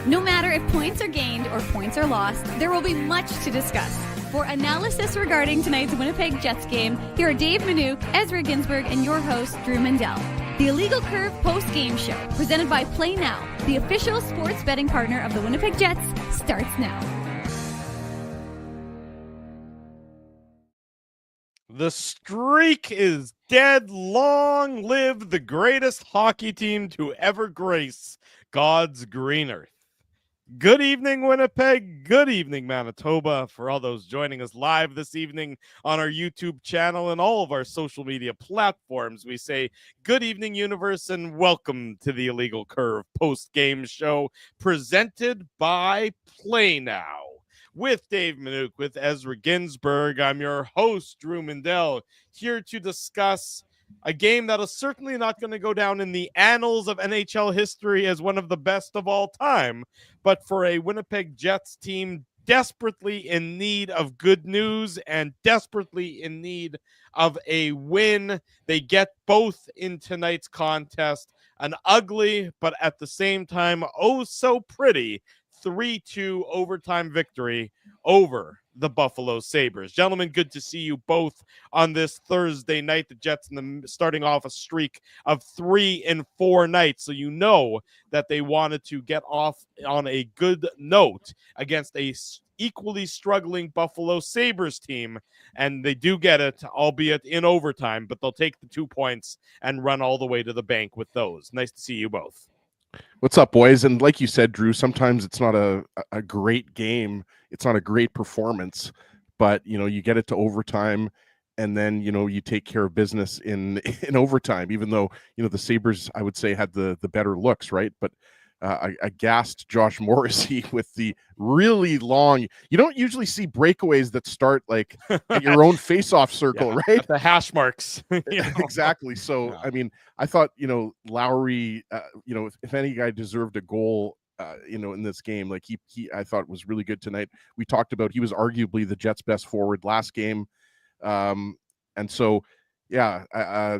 No matter if points are gained or points are lost, there will be much to discuss. For analysis regarding tonight's Winnipeg Jets game, here are Dave Manouk, Ezra Ginsburg, and your host, Drew Mandel. The Illegal Curve Postgame Show, presented by PlayNow, the official sports betting partner of the Winnipeg Jets, starts now. The streak is dead. Long live the greatest hockey team to ever grace God's green earth. Good evening, Winnipeg. Good evening, Manitoba. For all those joining us live this evening on our YouTube channel and all of our social media platforms, we say good evening, universe, and welcome to the Illegal Curve post-game show presented by PlayNow. With Dave Manouk, with Ezra Ginsburg, I'm your host, Drew Mandel, here to discuss a game that is certainly not going to go down in the annals of NHL history as one of the best of all time, but for a Winnipeg Jets team desperately in need of good news and desperately in need of a win. They get both in tonight's contest, an ugly, but at the same time, oh so pretty 3-2 overtime victory over the Buffalo Sabres. Gentlemen, good to see you both on this Thursday night. The Jets starting off a streak of 3 in 4 nights, so you know that they wanted to get off on a good note against a equally struggling Buffalo Sabres team, and they do get it, albeit in overtime, but they'll take the 2 points and run all the way to the bank with those. Nice to see you both. What's up, boys? And like you said, Drew, sometimes it's not a great game. It's not a great performance, but, you know, you get it to overtime and then, you know, you take care of business in overtime, even though, you know, the Sabres, I would say, had the better looks, right? But I gassed Josh Morrissey with the really long. You don't usually see breakaways that start like at your own face-off circle, right? At the hash marks. Exactly. So, yeah. I mean, I thought, you know, Lowry, you know, if any guy deserved a goal, you know, in this game, like he I thought was really good tonight. We talked about he was arguably the Jets' best forward last game, and so. Yeah,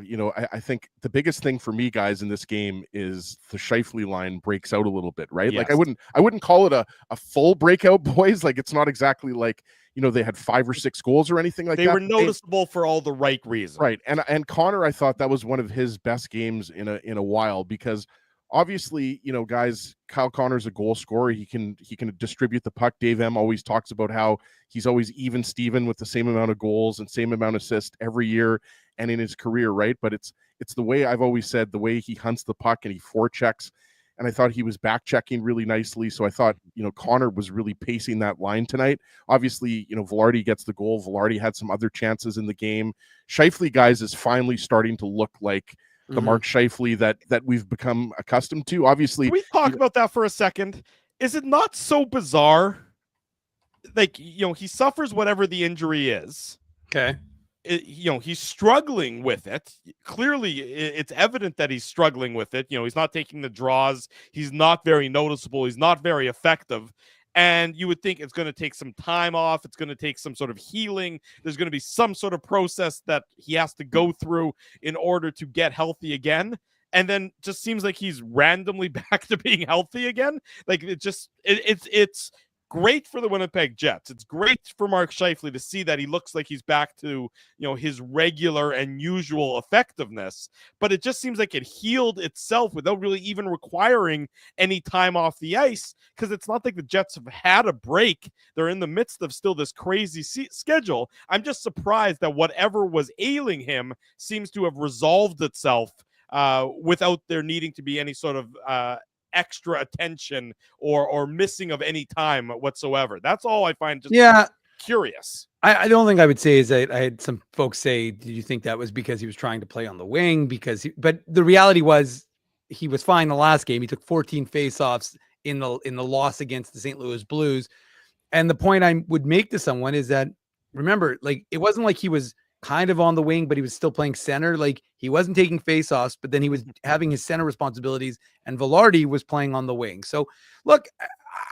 you know, I think the biggest thing for me, guys, in this game is the Scheifele line breaks out a little bit, right? Yes. Like I wouldn't call it a full breakout, boys. Like it's not exactly like, you know, they had 5 or 6 goals or anything like that. They were noticeable for all the right reasons, right? And Connor, I thought that was one of his best games in a while because obviously, you know, guys, Kyle Connor's a goal scorer. He can distribute the puck. Dave M always talks about how he's always even Steven with the same amount of goals and same amount of assists every year and in his career, right? But it's the way I've always said, the way he hunts the puck and he forechecks. And I thought he was back checking really nicely. So I thought, you know, Connor was really pacing that line tonight. Obviously, you know, Vilardi gets the goal. Vilardi had some other chances in the game. Scheifele, guys, is finally starting to look like the Mark Scheifele that we've become accustomed to. Obviously, can we talk about that for a second? Is it not so bizarre? Like, you know, he suffers whatever the injury is. Okay. You know, he's struggling with it. Clearly, it's evident that he's struggling with it. You know, he's not taking the draws. He's not very noticeable. He's not very effective. And you would think it's going to take some time off. It's going to take some sort of healing. There's going to be some sort of process that he has to go through in order to get healthy again. And then just seems like he's randomly back to being healthy again. Like it's great for the Winnipeg Jets. It's great for Mark Scheifele to see that he looks like he's back to, you know, his regular and usual effectiveness. But it just seems like it healed itself without really even requiring any time off the ice, because it's not like the Jets have had a break. They're in the midst of still this crazy schedule. I'm just surprised that whatever was ailing him seems to have resolved itself without there needing to be any sort of extra attention or missing of any time whatsoever. That's all I find just curious. I don't think I would say is that I had some folks say, did you think that was because he was trying to play on the wing? But the reality was he was fine the last game. He took 14 faceoffs in the loss against the St. Louis Blues. And the point I would make to someone is that, remember, like, it wasn't like he was kind of on the wing, but he was still playing center. Like, he wasn't taking faceoffs, but then he was having his center responsibilities, and Vilardi was playing on the wing. So, look,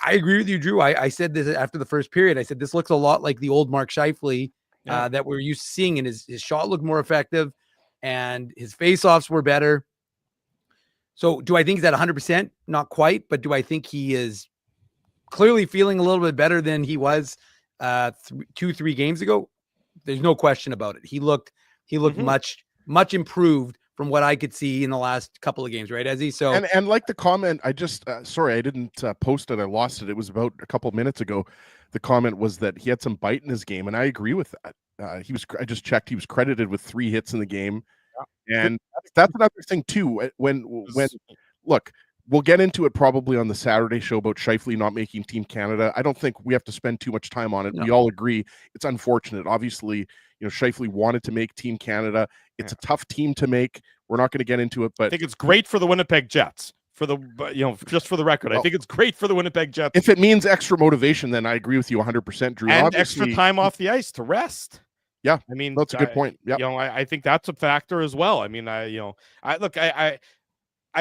I agree with you, Drew. I said this after the first period. I said this looks a lot like the old Mark Scheifele that we're used to seeing, and his shot looked more effective, and his faceoffs were better. So, do I think he's at 100%? Not quite, but do I think he is clearly feeling a little bit better than he was 2-3 games ago. There's no question about it. He looked much improved from what I could see in the last couple of games, right, Ezzy? So and like the comment, I just sorry, I didn't post it. I lost it. It was about a couple minutes ago. The comment was that he had some bite in his game, and I agree with that. I just checked. He was credited with 3 hits in the game, and that's another thing too. When look, we'll get into it probably on the Saturday show about Scheifele not making Team Canada. I don't think we have to spend too much time on it. No. We all agree it's unfortunate. Obviously, Scheifele wanted to make Team Canada. It's a tough team to make. We're not going to get into it, but I think it's great for the Winnipeg Jets. For the just for the record, I think it's great for the Winnipeg Jets. If it means extra motivation, then I agree with you 100%, Drew. And extra time off the ice to rest. Yeah, I mean that's a good point. Yeah, I think that's a factor as well. I mean, I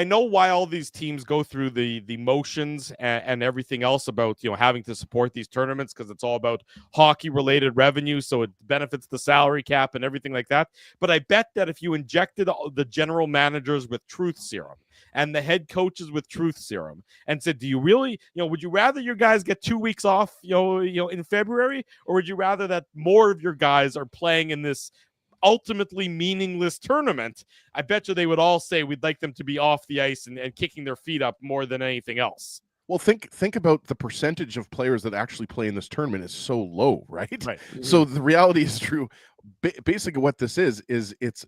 know why all these teams go through the motions and everything else about having to support these tournaments, because it's all about hockey related revenue, so it benefits the salary cap and everything like that. But I bet that if you injected the general managers with truth serum and the head coaches with truth serum and said, do you really, would you rather your guys get 2 weeks off, in February, or would you rather that more of your guys are playing in this ultimately meaningless tournament? I bet you they would all say we'd like them to be off the ice and kicking their feet up more than anything else. Well, think about the percentage of players that actually play in this tournament is so low, right? Right. So the reality is, Drew, basically what this is it's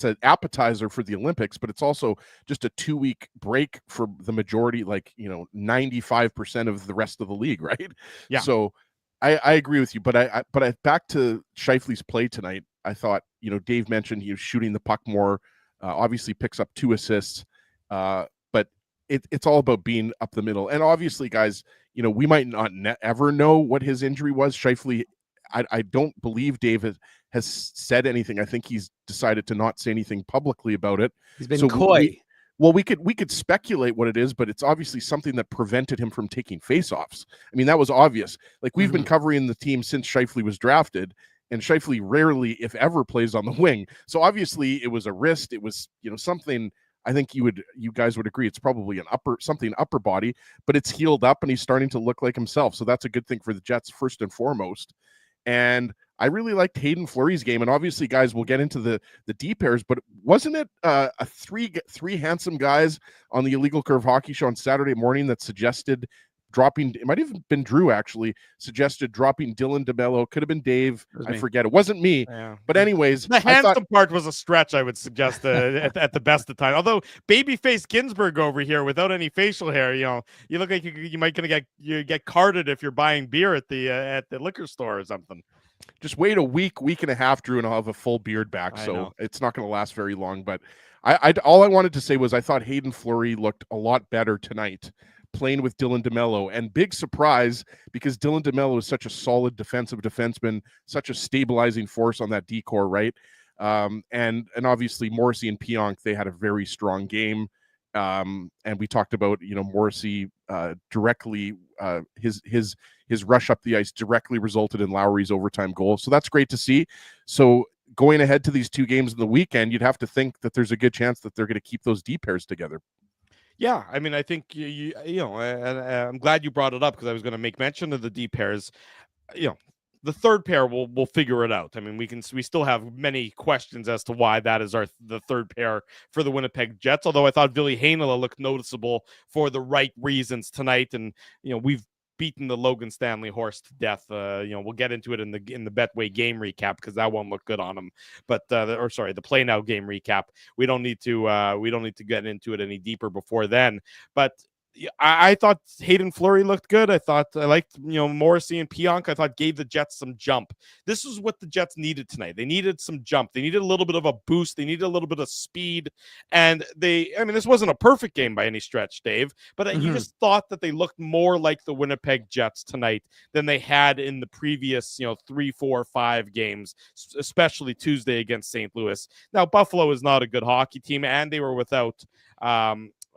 an appetizer for the Olympics, but it's also just a 2-week break for the majority, 95% of the rest of the league, right? Yeah. So I agree with you, but I back to Scheifele's play tonight. I thought, Dave mentioned he was shooting the puck more, obviously picks up 2 assists, but it's all about being up the middle. And obviously, guys, we might not ever know what his injury was. Scheifele, I don't believe Dave has said anything. I think he's decided to not say anything publicly about it. He's been coy. We could speculate what it is, but it's obviously something that prevented him from taking faceoffs. I mean, that was obvious. Like, we've been covering the team since Scheifele was drafted, and Scheifele rarely, if ever, plays on the wing. So obviously it was a wrist. It was, something. I think you guys would agree it's probably something upper body, but it's healed up and he's starting to look like himself. So that's a good thing for the Jets first and foremost. And I really liked Hayden Fleury's game. And obviously, guys, we'll get into the D pairs, but wasn't it a three handsome guys on the Illegal Curve Hockey Show on Saturday morning that suggested dropping, it might have been Drew actually, suggested dropping Dylan DeMello. Could have been Dave. I forget. It wasn't me. Yeah. But anyways. The handsome part was a stretch, I would suggest, at the best of time. Although babyface Ginsburg over here without any facial hair, you look like you might get carded if you're buying beer at the liquor store or something. Just wait a week and a half, Drew, and I'll have a full beard back. So it's not going to last very long. But all I wanted to say was I thought Hayden Fleury looked a lot better tonight playing with Dylan DeMello, and big surprise because Dylan DeMello is such a solid defensive defenseman, such a stabilizing force on that D-core, right? And obviously Morrissey and Pionk, they had a very strong game. And we talked about, Morrissey directly, his rush up the ice directly resulted in Lowry's overtime goal. So that's great to see. So going ahead to these 2 games in the weekend, you'd have to think that there's a good chance that they're going to keep those D pairs together. Yeah, I mean, I think I'm glad you brought it up because I was going to make mention of the D pairs. The third pair we'll figure it out. I mean, we still have many questions as to why that is the third pair for the Winnipeg Jets. Although I thought Ville Heinola looked noticeable for the right reasons tonight, and we've beaten the Logan Stanley horse to death. We'll get into it in the Betway game recap because that won't look good on him. But the PlayNow game recap. We don't need to get into it any deeper before then. But I thought Hayden Fleury looked good. I liked Morrissey and Pionk. I thought gave the Jets some jump. This is what the Jets needed tonight. They needed some jump. They needed a little bit of a boost. They needed a little bit of speed. And this wasn't a perfect game by any stretch, Dave, but you just thought that they looked more like the Winnipeg Jets tonight than they had in the previous 3, 4, 5 games, especially Tuesday against St. Louis. Now, Buffalo is not a good hockey team, and they were without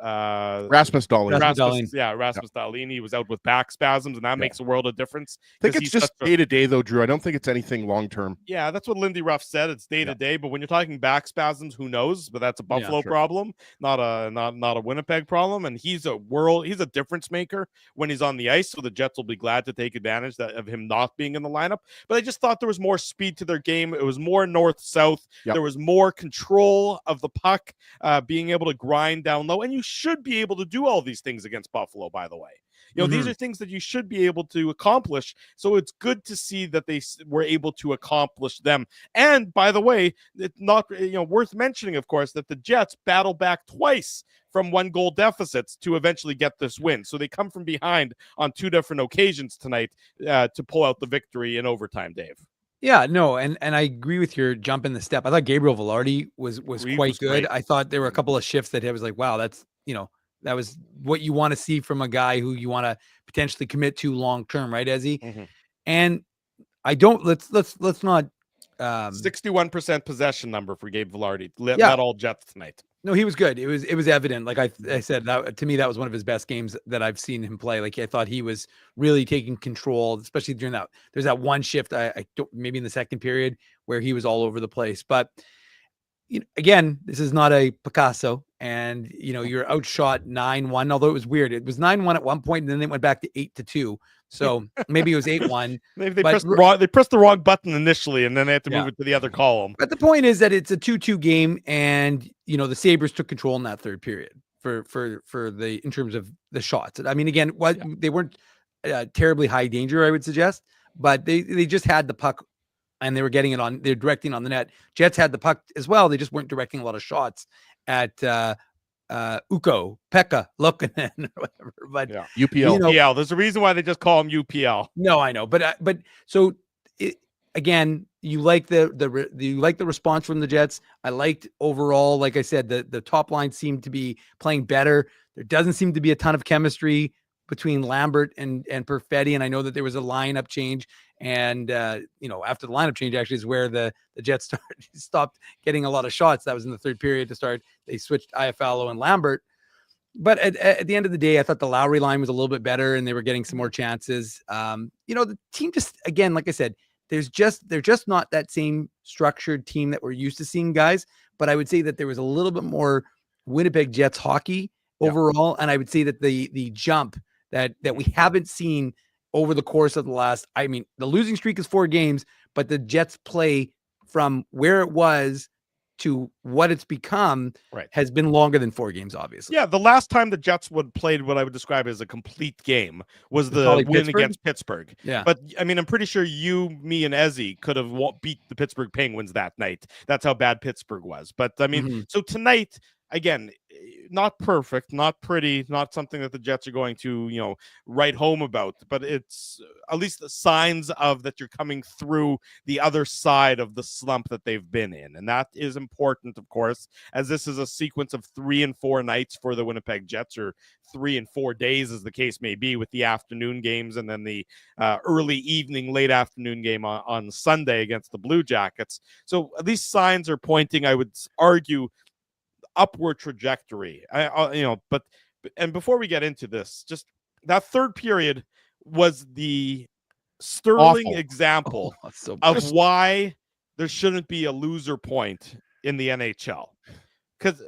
Rasmus Dahlin. Rasmus Dahlin. He was out with back spasms, and that makes a world of difference. I think it's just day to day, though, Drew. I don't think it's anything long term. Yeah, that's what Lindy Ruff said. It's day to day, but when you're talking back spasms, who knows? But that's a Buffalo problem, not a Winnipeg problem. And he's a difference maker when he's on the ice. So the Jets will be glad to take advantage of him not being in the lineup. But I just thought there was more speed to their game. It was more north-south. There was more control of the puck, being able to grind down low. And you should be able to do all these things against Buffalo, by the way. You know, these are things that you should be able to accomplish. So it's good to see that they were able to accomplish them. And by the way, it's not, worth mentioning, of course, that the Jets battle back twice from 1-goal deficits to eventually get this win. So they come from behind on 2 different occasions tonight to pull out the victory in overtime, Dave. Yeah, no, and I agree with your jump in the step. I thought Gabriel Vilardi was quite good. Great. I thought there were a couple of shifts that I was like, wow, that's, that was what you want to see from a guy who you want to potentially commit to long term, right, Ezzy? And I don't let's not 61% possession number for Gabe Vilardi. Led all Jets tonight. No, he was good. It was evident. Like I said, that to me, that was one of his best games that I've seen him play. Like I thought he was really taking control, especially during that. There's that one shift I don't, maybe in the second period where he was all over the place. But again, this is not a Picasso, and you're outshot 9-1. Although it was weird, it was 9-1 at one point, and then they went back to 8-2. So maybe it was 8-1. Maybe they pressed the wrong button initially, and then they had to move it to the other column. But the point is that it's a 2-2 game, and the Sabres took control in that third period in terms of the shots. I mean, again, they weren't terribly high danger, I would suggest, but they just had the puck. And they were getting it on, they're directing on the net. Jets had the puck as well. They just weren't directing a lot of shots at Ukko, Pekka, Luukkonen, or whatever. But UPL. UPL. There's a reason why they just call him UPL. No, I know. But so again, you like the response from the Jets. I liked overall, like I said, the top line seemed to be playing better. There doesn't seem to be a ton of chemistry between Lambert and Perfetti. And I know that there was a lineup change. And, after the lineup change actually is where the Jets stopped getting a lot of shots. That was in the third period to start. They switched Iafallo and Lambert. But at the end of the day, I thought the Lowry line was a little bit better and they were getting some more chances. The team just, again, like I said, they're just not that same structured team that we're used to seeing, guys. But I would say that there was a little bit more Winnipeg Jets hockey overall. And I would say that the jump that we haven't seen over the course of the last, the losing streak is 4 games, but the Jets play from where it was to what it's become has been longer than 4 games, obviously. Yeah, the last time the Jets played what I would describe as a complete game was the win against Pittsburgh. Yeah. But, I'm pretty sure you, me, and Ezzy could have beat the Pittsburgh Penguins that night. That's how bad Pittsburgh was. But, so tonight, again, not perfect, not pretty, not something that the Jets are going to, write home about, but it's at least the signs of that you're coming through the other side of the slump that they've been in. And that is important, of course, as this is a sequence of 3 and 4 nights for the Winnipeg Jets, or 3 and 4 days as the case may be, with the afternoon games and then the early evening, late afternoon game on Sunday against the Blue Jackets. So at least signs are pointing, I would argue, upward trajectory. But before we get into this, just that third period was the sterling example of why there shouldn't be a loser point in the NHL. Because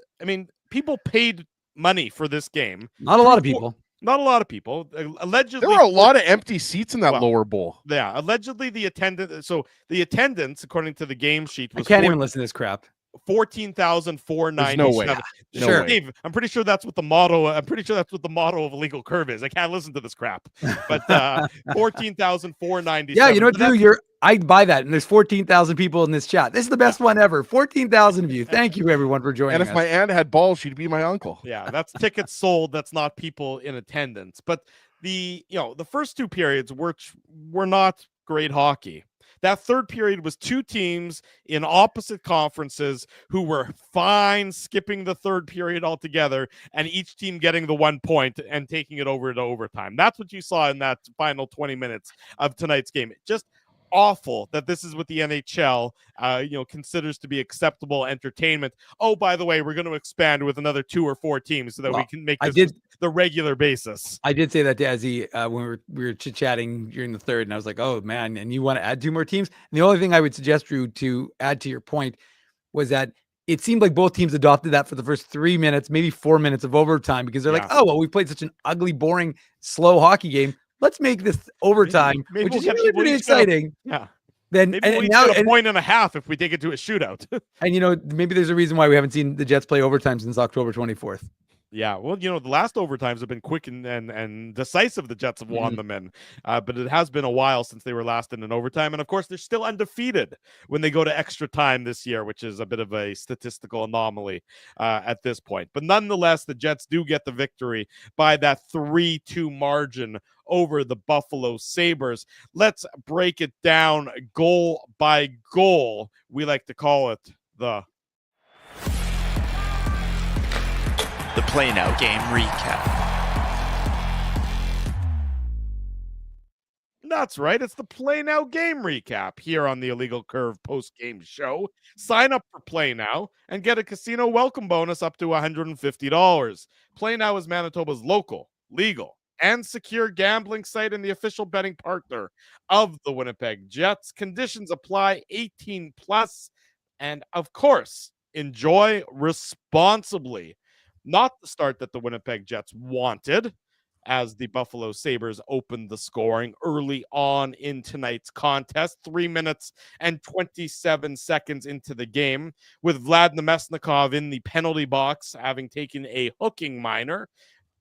people paid money for this game. Not a lot of people. Allegedly, there were a lot of empty seats in that lower bowl. Yeah, allegedly the attendance, according to the game sheet, was I can't even listen to this crap. 14,497. No way. Sure. Dave, I'm pretty sure that's what the motto of a legal curve is. I can't listen to this crap. But 14,497. Yeah, you know what, Drew? I'd buy that. And there's 14,000 people in this chat. This is the best one ever. 14,000 of you. Thank you, everyone, for joining us. And if my aunt had balls, she'd be my uncle. Yeah, that's tickets sold. That's not people in attendance. But the first 2 periods were not great hockey. That third period was 2 teams in opposite conferences who were fine skipping the third period altogether, and each team getting the 1 point and taking it over to overtime. That's what you saw in that final 20 minutes of tonight's game. Just awful that this is what the NHL, considers to be acceptable entertainment. Oh, by the way, we're going to expand with another 2 or 4 teams so that we can make this the regular basis. I did say that to Ezzy when we were chit-chatting during the third, and I was like, oh, man, and you want to add 2 more teams? And the only thing I would suggest, Drew, to add to your point was that it seemed like both teams adopted that for the first 3 minutes, maybe 4 minutes of overtime, because they're like, oh, well, we played such an ugly, boring, slow hockey game. Let's make this overtime, maybe which we'll is really pretty exciting. Then maybe we'll get a point and a half if we take it to a shootout. And maybe there's a reason why we haven't seen the Jets play overtime since October 24th. Yeah, well, the last overtimes have been quick and decisive. The Jets have won them in, but it has been a while since they were last in an overtime. And of course, they're still undefeated when they go to extra time this year, which is a bit of a statistical anomaly at this point. But nonetheless, the Jets do get the victory by that 3-2 margin over the Buffalo Sabres. Let's break it down goal by goal. We like to call it the PlayNow game recap. That's right. It's the PlayNow game recap here on the Illegal Curve post-game show. Sign up for PlayNow and get a casino welcome bonus up to $150. PlayNow is Manitoba's local, legal, and secure gambling site and the official betting partner of the Winnipeg Jets. Conditions apply, 18 plus, and of course, enjoy responsibly. Not the start that the Winnipeg Jets wanted, as the Buffalo Sabres opened the scoring early on in tonight's contest, 3 minutes and 27 seconds into the game, with Vlad Nemesnikov in the penalty box, having taken a hooking minor.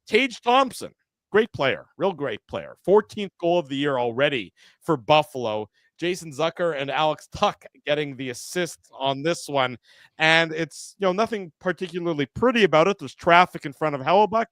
Tage Thompson, great player, real great player. 14th goal of the year already for Buffalo. Jason Zucker and Alex Tuck getting the assists on this one. And it's, nothing particularly pretty about it. There's traffic in front of Hellebuck,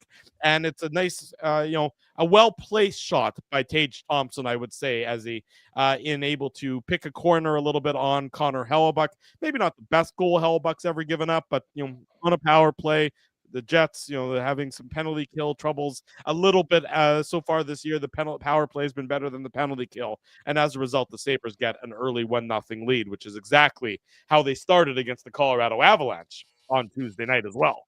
and it's a nice, a well-placed shot by Tage Thompson, I would say, as he able to pick a corner a little bit on Connor Hellebuck. Maybe not the best goal Hellebuck's ever given up, but, on a power play, the Jets, they're having some penalty kill troubles a little bit so far this year. The power play has been better than the penalty kill. And as a result, the Sabres get an early 1-0 lead, which is exactly how they started against the Colorado Avalanche on Tuesday night as well.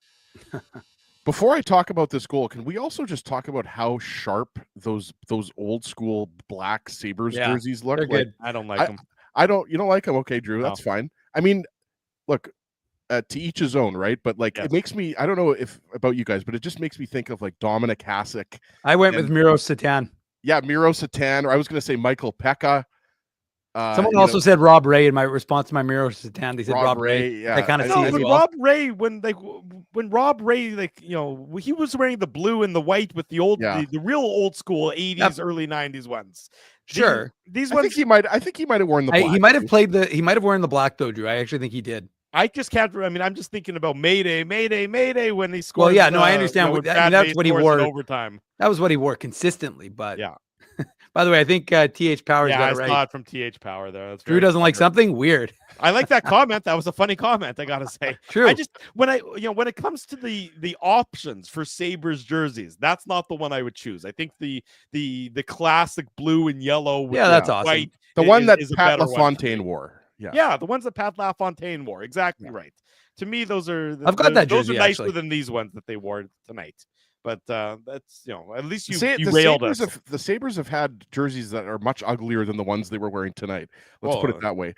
Before I talk about this goal, can we also just talk about how sharp those old school black Sabres jerseys look? They're good. I don't like them. You don't like them? Okay, Drew, that's fine. I mean, look, to each his own, right? But it makes me, I don't know if about you guys, but it just makes me think of Dominic Hasek. I went with Miro Satan. Yeah, Miro Satan, or I was going to say Michael Pekka. Someone also said Rob Ray in my response to my Miro Satan. They said Rob Ray. Yeah, I kind of see as well. Rob Ray, when Rob Ray, he was wearing the blue and the white with the old, the real old school 80s, early 90s ones. Sure. These ones, I think he might have worn the black. He might have worn the black though, Drew. I actually think he did. I just can't. I mean, I'm just thinking about Mayday when he scored. Well, yeah, no, I understand. That's what he wore overtime. That was what he wore consistently. But yeah. By the way, I think TH Power's got it right. I saw it from TH Power there. That's Drew doesn't like something weird. I like that comment. That was a funny comment, I gotta say. True. I just when it comes to the options for Sabres jerseys, that's not the one I would choose. I think the classic blue and yellow with that's the awesome. white. The one that Pat LaFontaine wore. Yeah, the ones that Pat LaFontaine wore. Exactly right. To me, those are. I've got that jersey. Those are nicer actually than these ones that they wore tonight. But that's at least you the railed Sabres us. The Sabres have had jerseys that are much uglier than the ones they were wearing tonight. Let's put it that way.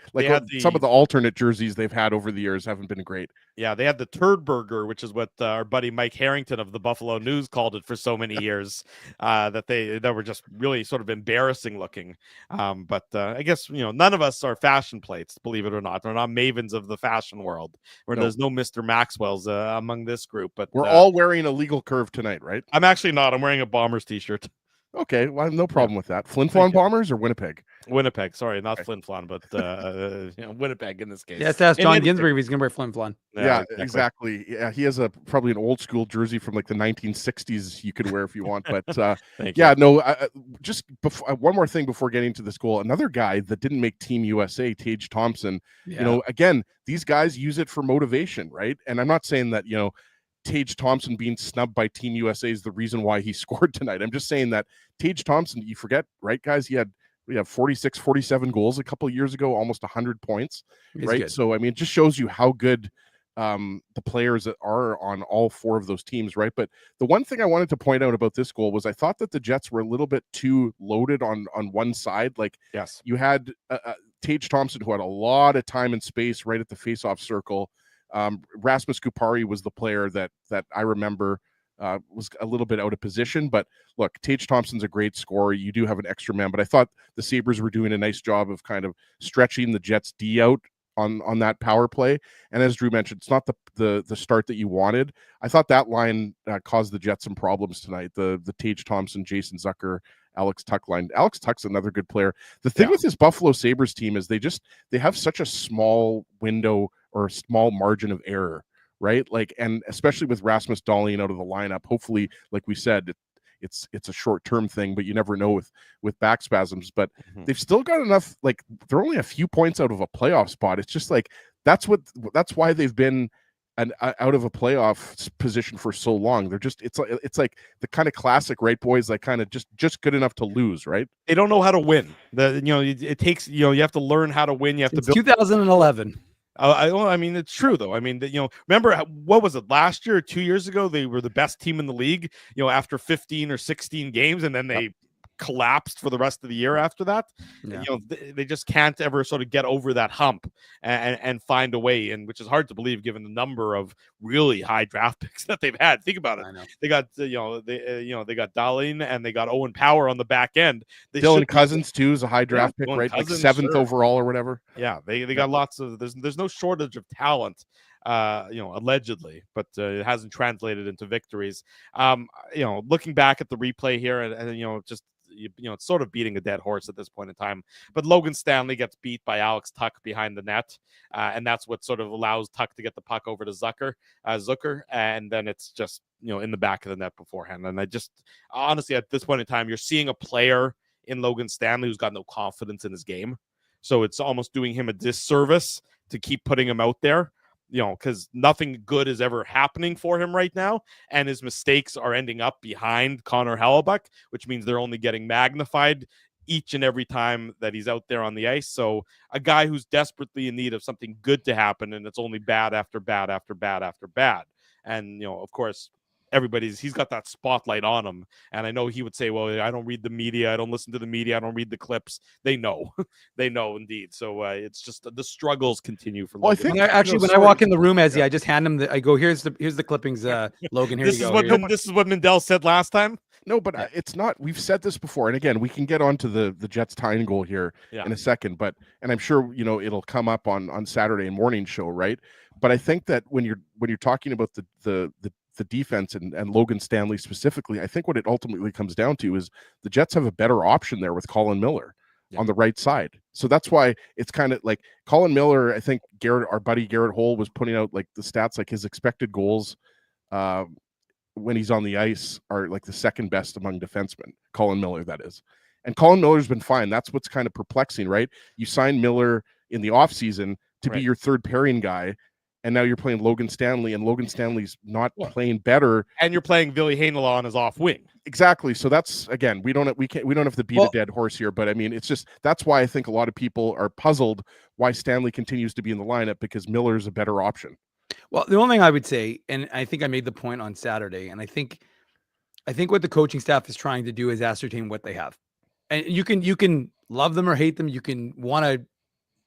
Some of the alternate jerseys they've had over the years haven't been great. Yeah, they had the turd burger, which is what our buddy Mike Harrington of the Buffalo News called it for so many years. That were just really sort of embarrassing looking. But I guess none of us are fashion plates, believe it or not. We're not mavens of the fashion world. There's no Mr. Maxwell's among this group. But we're all wearing a Legal Curve tonight. Right? I'm actually not. I'm wearing a Bombers t-shirt. Okay, well, I have no problem with that. Flin Flon Bombers or Winnipeg? Winnipeg. Sorry, not Flin Flon, but Winnipeg in this case. Yeah, let's ask John Ginsberg if he's going to wear Flin Flon. Yeah, exactly. Yeah, he has probably an old school jersey from the 1960s you could wear if you want. But just one more thing before getting to this goal. Another guy that didn't make Team USA, Tage Thompson. Yeah. Again, these guys use it for motivation, right? And I'm not saying that Tage Thompson being snubbed by Team USA is the reason why he scored tonight. I'm just saying that Tage Thompson, you forget, right, guys? He had we have 46, 47 goals a couple of years ago, almost 100 points, He's right? good. So, I mean, it just shows you how good the players that are on all four of those teams, right? But the one thing I wanted to point out about this goal was I thought that the Jets were a little bit too loaded on one side. Like, Yes. you had Tage Thompson, who had a lot of time and space right at the faceoff circle. Rasmus Kupari was the player that I remember was a little bit out of position. But look, Tage Thompson's a great scorer. You do have an extra man, but I thought the Sabres were doing a nice job of kind of stretching the Jets D out on that power play. And as Drew mentioned, it's not the start that you wanted. I thought that line caused the Jets some problems tonight. The Tage Thompson, Jason Zucker, Alex Tuch line. Alex Tuch's another good player. The thing with this Buffalo Sabres team is they have such a small window or small margin of error, right? Like, and especially with Rasmus Dahlin out of the lineup, hopefully, like we said, it's a short-term thing, but you never know with back spasms. But they've still got enough, like, they're only a few points out of a playoff spot. It's just like that's why they've been out of a playoff position for so long. They're just it's like the kind of classic, right, boys, like kind of just good enough to lose, right? They don't know how to win. It takes, you have to learn how to win. You have It's to build 2011. I mean, it's true though. I mean, remember what was it last year or 2 years ago? They were the best team in the league, after 15 or 16 games, and then they collapsed for the rest of the year after that. Yeah. They just can't ever sort of get over that hump and find a way, and which is hard to believe given the number of really high draft picks that they've had. Think about it. I know. They got they got Dahlin and they got Owen Power on the back end. Dylan Cousins too is a high draft pick, right? Cousins, like 7th overall or whatever. Yeah, they got lots of there's no shortage of talent. Allegedly, but it hasn't translated into victories. Looking back at the replay here, and just it's sort of beating a dead horse at this point in time. But Logan Stanley gets beat by Alex Tuch behind the net, and that's what sort of allows Tuch to get the puck over to Zucker, and then it's just in the back of the net beforehand. And I just honestly, at this point in time, you're seeing a player in Logan Stanley who's got no confidence in his game, so it's almost doing him a disservice to keep putting him out there. Because nothing good is ever happening for him right now. And his mistakes are ending up behind Connor Hellebuck, which means they're only getting magnified each and every time that he's out there on the ice. So a guy who's desperately in need of something good to happen, and it's only bad after bad after bad after bad. And, of course, he's got that spotlight on him. And I know he would say, well, I don't read the media. I don't listen to the media. I don't read the clips. They know. They know indeed. So it's just the struggles continue for Logan. When I walk in the room, I just hand him I go, here's the clippings, Logan, here this you is go. This is what Mindell said last time. No, but it's not. We've said this before, and again, we can get onto the Jets tying goal here in a second. But I'm sure it'll come up on Saturday morning show, right? But I think that when you're talking about the defense and Logan Stanley specifically, I think what it ultimately comes down to is the Jets have a better option there with Colin Miller on the right side. So that's why it's kind of like Colin Miller. I think our buddy Garrett Hole was putting out like the stats, like his expected goals when he's on the ice are like the second best among defensemen. Colin Miller, that is. And Colin Miller's been fine. That's what's kind of perplexing, right? You signed Miller in the offseason to be your third pairing guy, and now you're playing Logan Stanley, and Logan Stanley's not playing better. And you're playing Ville Heinola on his off wing. Exactly. So that's, again, we don't have to beat a dead horse here, but I mean, it's just, that's why I think a lot of people are puzzled why Stanley continues to be in the lineup, because Miller's a better option. Well, the only thing I would say, and I think I made the point on Saturday, and I think what the coaching staff is trying to do is ascertain what they have. And you can love them or hate them. You can want to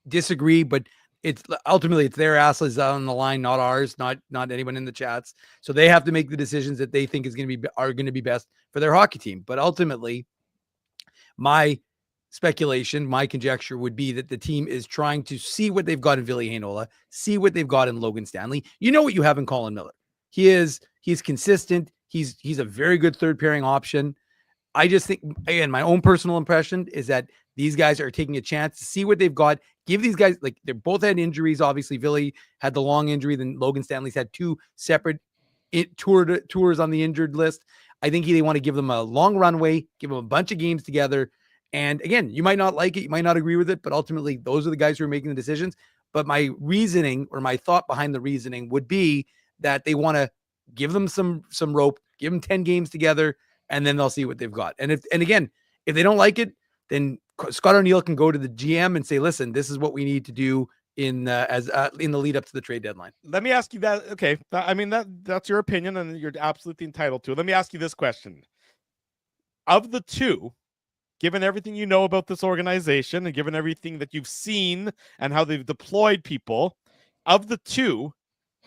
disagree, but it's ultimately their asses on the line, not ours, not anyone in the chats. So they have to make the decisions that they think are going to be best for their hockey team. But ultimately, my speculation, my conjecture would be that the team is trying to see what they've got in Ville Heinola, see what they've got in Logan Stanley. You know what you have in Colin Miller. He's consistent. He's a very good third pairing option. I just think, again, my own personal impression is that these guys are taking a chance to see what they've got. Give these guys, like, they both had injuries. Obviously, Ville had the long injury. Then Logan Stanley's had two separate tours on the injured list. I think they want to give them a long runway, give them a bunch of games together. And again, you might not like it, you might not agree with it, but ultimately those are the guys who are making the decisions. But my reasoning, or my thought behind the reasoning, would be that they want to give them some rope, give them 10 games together, and then they'll see what they've got. And again, if they don't like it, then Scott O'Neill can go to the GM and say, listen, this is what we need to do in the lead up to the trade deadline. Let me ask you that. Okay. I mean, that's your opinion and you're absolutely entitled to it. Let me ask you this question. Of the two, given everything you know about this organization and given everything that you've seen and how they've deployed people, of the two,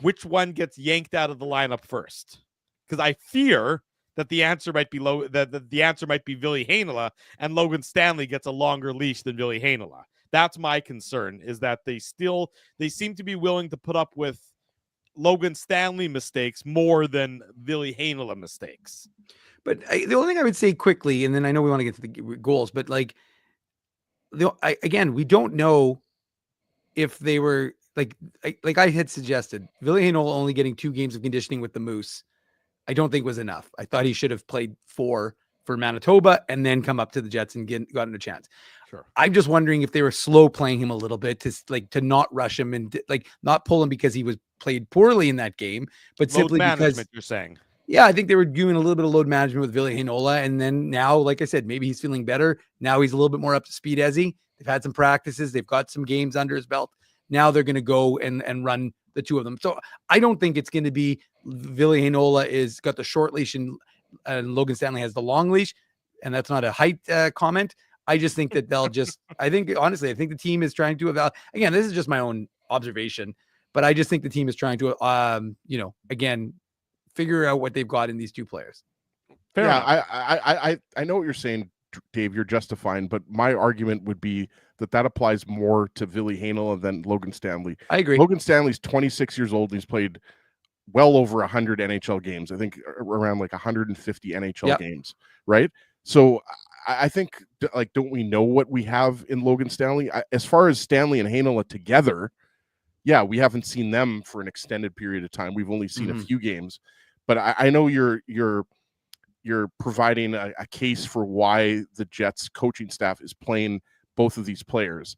which one gets yanked out of the lineup first? Because I fear that the answer might be the answer might be Ville Heinola, and Logan Stanley gets a longer leash than Ville Heinola. That's my concern, is that they seem to be willing to put up with Logan Stanley mistakes more than Ville Heinola mistakes. But the only thing I would say quickly, and then I know we want to get to the goals, but like, again, we don't know if they were like I had suggested, Ville Heinola only getting 2 games of conditioning with the Moose, I don't think was enough. I thought he should have played 4 for Manitoba and then come up to the Jets and gotten a chance. Sure. I'm just wondering if they were slow playing him a little bit to not rush him and not pull him because he was played poorly in that game, but Load simply because you're saying. Yeah, I think they were doing a little bit of load management with Ville Heinola, and then now, like I said, maybe he's feeling better. Now he's a little bit more up to speed as they've had some practices. They've got some games under his belt. Now they're going to go and run the 2 of them. So I don't think it's going to be Ville Heinola is got the short leash and Logan Stanley has the long leash. And that's not a height comment. I just think that honestly, I think the team is trying to evaluate. Again, this is just my own observation, but I just think the team is trying to, again, figure out what they've got in these 2 players. Fair enough. I know what you're saying, Dave. You're justifying, but my argument would be that applies more to Ville Heinola than Logan Stanley. I agree. Logan Stanley's 26 years old. He's played well over 100 NHL games. I think around like 150 NHL games, right? So I think, like, don't we know what we have in Logan Stanley? As far as Stanley and Heinola together, yeah, we haven't seen them for an extended period of time. We've only seen a few games. But I know you're providing a case for why the Jets coaching staff is playing both of these players.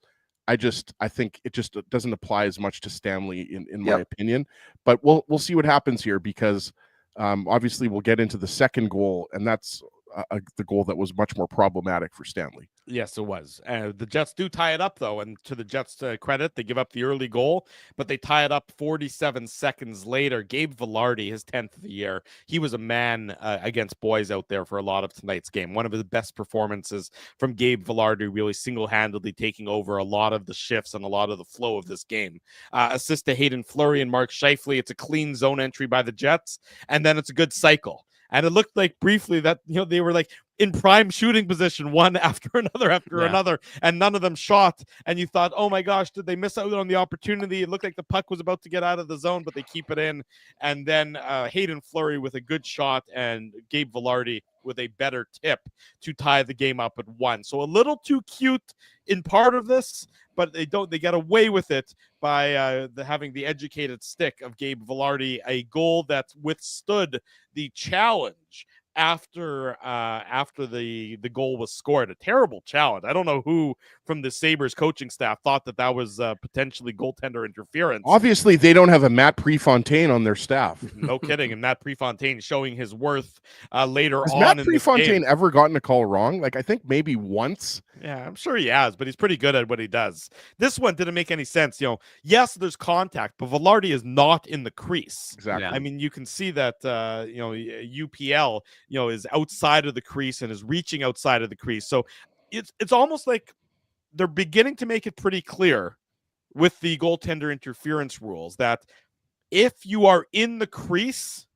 I think it just doesn't apply as much to Stanley in my opinion. But we'll see what happens here, because obviously we'll get into the second goal, and that's the goal that was much more problematic for Stanley. Yes, it was. The Jets do tie it up, though, and to the Jets' credit, they give up the early goal, but they tie it up 47 seconds later. Gabe Vilardi, his 10th of the year, he was a man against boys out there for a lot of tonight's game. One of the best performances from Gabe Vilardi, really single-handedly taking over a lot of the shifts and a lot of the flow of this game. Assist to Hayden Fleury and Mark Scheifele. It's a clean zone entry by the Jets, and then it's a good cycle. And it looked like briefly that, they were like in prime shooting position, one after another, and none of them shot. And you thought, oh my gosh, did they miss out on the opportunity? It looked like the puck was about to get out of the zone, but they keep it in. And then Hayden Fleury with a good shot and Gabe Vilardi with a better tip to tie the game up at 1. So a little too cute in part of this, but they get away with it by having the educated stick of Gabe Vilardi, a goal that withstood the challenge after the goal was scored. A terrible challenge. I don't know who from the Sabres coaching staff thought that was potentially goaltender interference. Obviously, they don't have a Matt Prefontaine on their staff. No kidding. And Matt Prefontaine showing his worth later Has on. Matt Prefontaine ever gotten a call wrong? Like, I think maybe once. Yeah, I'm sure he has, but he's pretty good at what he does. This one didn't make any sense. Yes, there's contact, but Vilardi is not in the crease. Exactly. I mean, you can see that, UPL, is outside of the crease and is reaching outside of the crease. So it's almost like they're beginning to make it pretty clear with the goaltender interference rules that if you are in the crease,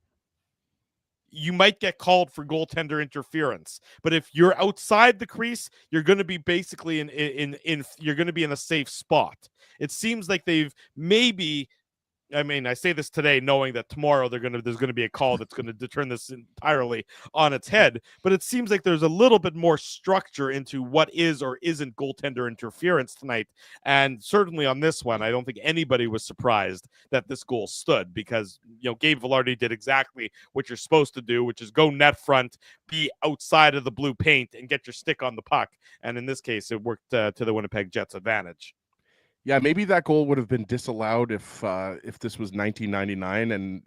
you might get called for goaltender interference. But if you're outside the crease, you're going to be basically you're going to be in a safe spot. It seems like they've maybe, I say this today knowing that tomorrow there's going to be a call that's going to turn this entirely on its head, but it seems like there's a little bit more structure into what is or isn't goaltender interference tonight. And certainly on this one, I don't think anybody was surprised that this goal stood, because Gabe Vilardi did exactly what you're supposed to do, which is go net front, be outside of the blue paint, and get your stick on the puck. And in this case, it worked to the Winnipeg Jets' advantage. Yeah, maybe that goal would have been disallowed if this was 1999. And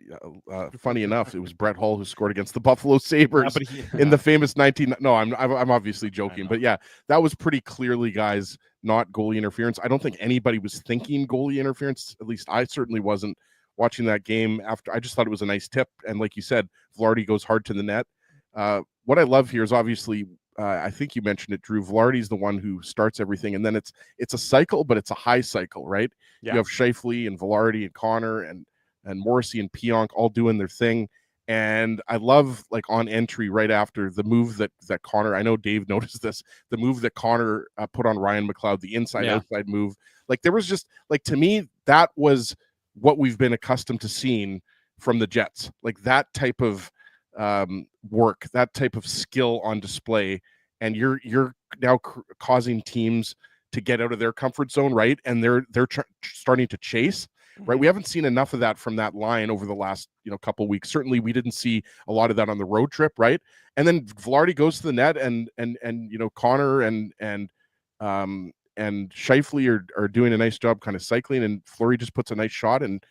funny enough, it was Brett Hull who scored against the Buffalo Sabres in the famous 19. No, I'm obviously joking, but yeah, that was pretty clearly, guys, not goalie interference. I don't think anybody was thinking goalie interference. At least I certainly wasn't watching that game. After, I just thought it was a nice tip, and like you said, Vilardi goes hard to the net. What I love here is obviously. I think you mentioned it, Drew. Vilardi's the one who starts everything, and then it's a cycle, but it's a high cycle, right? Yeah. You have Scheifele and Vilardi and Connor and Morrissey and Pionk all doing their thing. And I love, like, on entry right after the move that Connor, I know Dave noticed this, the move that Connor put on Ryan McLeod, the inside-outside move. Like, there was just, like, to me, that was what we've been accustomed to seeing from the Jets. Like, that type of work, that type of skill on display, and you're now causing teams to get out of their comfort zone, right? And they're starting to chase, right? We haven't seen enough of that from that line over the last couple weeks. Certainly, we didn't see a lot of that on the road trip, right? And then Vilardi goes to the net, and Connor and Scheifele are doing a nice job kind of cycling, and Fleury just puts a nice shot, and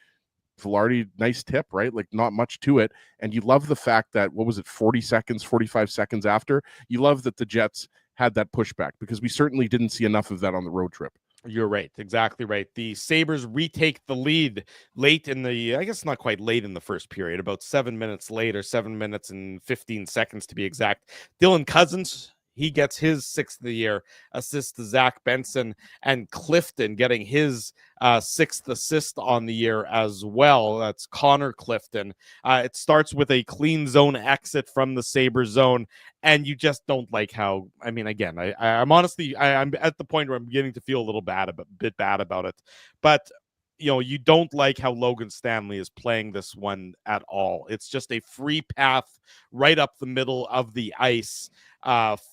Vilardi, nice tip, right? Like, not much to it. And you love the fact that, 45 seconds after, you love that the Jets had that pushback, because we certainly didn't see enough of that on the road trip. You're right. Exactly right. The Sabres retake the lead late in the, I guess not quite late in the first period, about 7 minutes later, 7 minutes and 15 seconds to be exact. Dylan Cousins, he gets his 6th of the year assist to Zach Benson, and Clifton getting his 6th assist on the year as well. That's Connor Clifton. It starts with a clean zone exit from the Sabres zone, and you just don't like how, I mean, again, I'm honestly, I'm at the point where I'm beginning to feel a bit bad about it, but you don't like how Logan Stanley is playing this one at all. It's just a free path right up the middle of the ice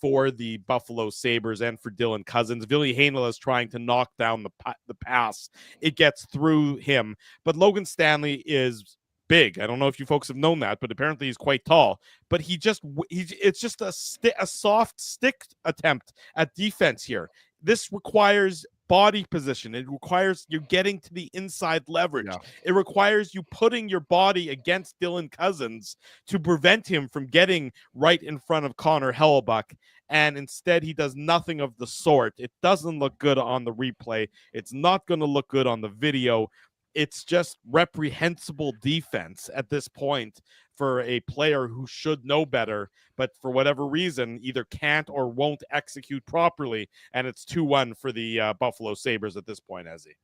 for the Buffalo Sabres and for Dylan Cousins. Ville Heinola is trying to knock down the pass. It gets through him, but Logan Stanley is big. I don't know if you folks have known that, but apparently he's quite tall. But it's just a soft stick attempt at defense here. This requires body position. It requires you getting to the inside leverage. Yeah. It requires you putting your body against Dylan Cousins to prevent him from getting right in front of Connor Hellebuyck. And instead, he does nothing of the sort. It doesn't look good on the replay. It's not going to look good on the video. It's just reprehensible defense at this point for a player who should know better, but for whatever reason, either can't or won't execute properly. And it's 2-1 for the Buffalo Sabres at this point, Ezzy.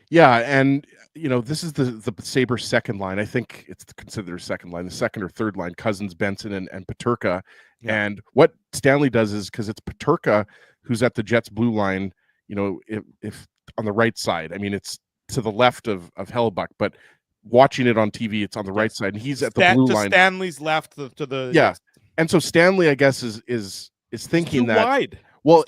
Yeah, and this is the Sabres second line. I think it's considered their second line, the second or third line, Cousins, Benson, and Peterka. Yeah. And what Stanley does is, because it's Peterka who's at the Jets blue line, if on the right side, I mean, it's to the left of Hellebuyck, but watching it on TV, it's on the right side, and he's at the blue line. Stanley's left to the yeah. And so Stanley, I guess, is thinking that wide. Well,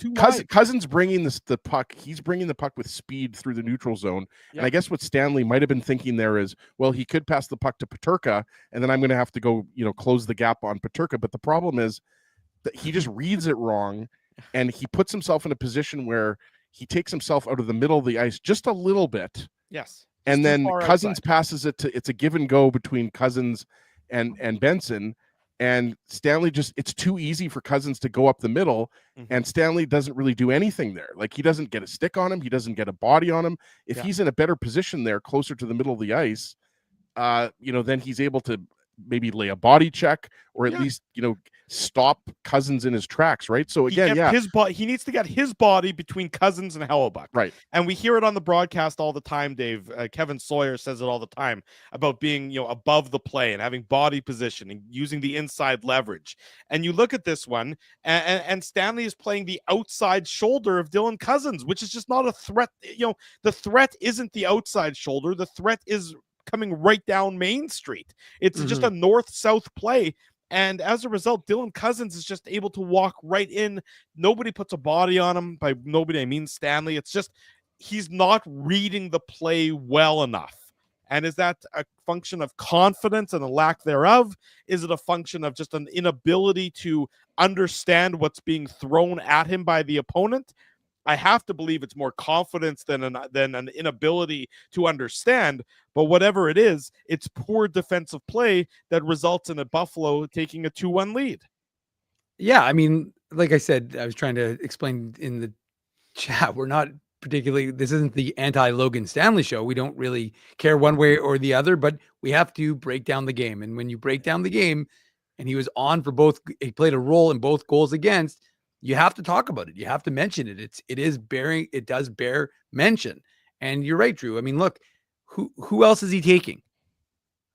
Cousins bringing the puck. He's bringing the puck with speed through the neutral zone. Yep. And I guess what Stanley might have been thinking there is, well, he could pass the puck to Peterka, and then I'm going to have to go, close the gap on Peterka. But the problem is that he just reads it wrong, and he puts himself in a position where he takes himself out of the middle of the ice just a little bit. Yes. And then Cousins passes it to, it's a give and go between Cousins and Benson. And Stanley it's too easy for Cousins to go up the middle, and Stanley doesn't really do anything there. Like, he doesn't get a stick on him. He doesn't get a body on him. If he's in a better position there, closer to the middle of the ice, then he's able to maybe lay a body check, or at least, stop Cousins in his tracks, right? So again, he needs to get his body between Cousins and Hellebuyck, right? And we hear it on the broadcast all the time, Dave. Kevin Sawyer says it all the time about being, above the play and having body position and using the inside leverage. And you look at this one, and Stanley is playing the outside shoulder of Dylan Cousins, which is just not a threat. The threat isn't the outside shoulder. The threat is coming right down Main Street. It's just a north-south play. And as a result, Dylan Cousins is just able to walk right in. Nobody puts a body on him. By nobody, I mean Stanley. It's just he's not reading the play well enough. And is that a function of confidence and a lack thereof? Is it a function of just an inability to understand what's being thrown at him by the opponent? I have to believe it's more confidence than an inability to understand. But whatever it is, it's poor defensive play that results in a Buffalo taking a 2-1 lead. Yeah, I mean, like I said, I was trying to explain in the chat, we're not particularly, this isn't the anti-Logan Stanley show. We don't really care one way or the other, but we have to break down the game. And when you break down the game, and he was on for both, he played a role in both goals against, you have to talk about it. You have to mention it. It does bear mention. And you're right, Drew. I mean, look, who else is he taking?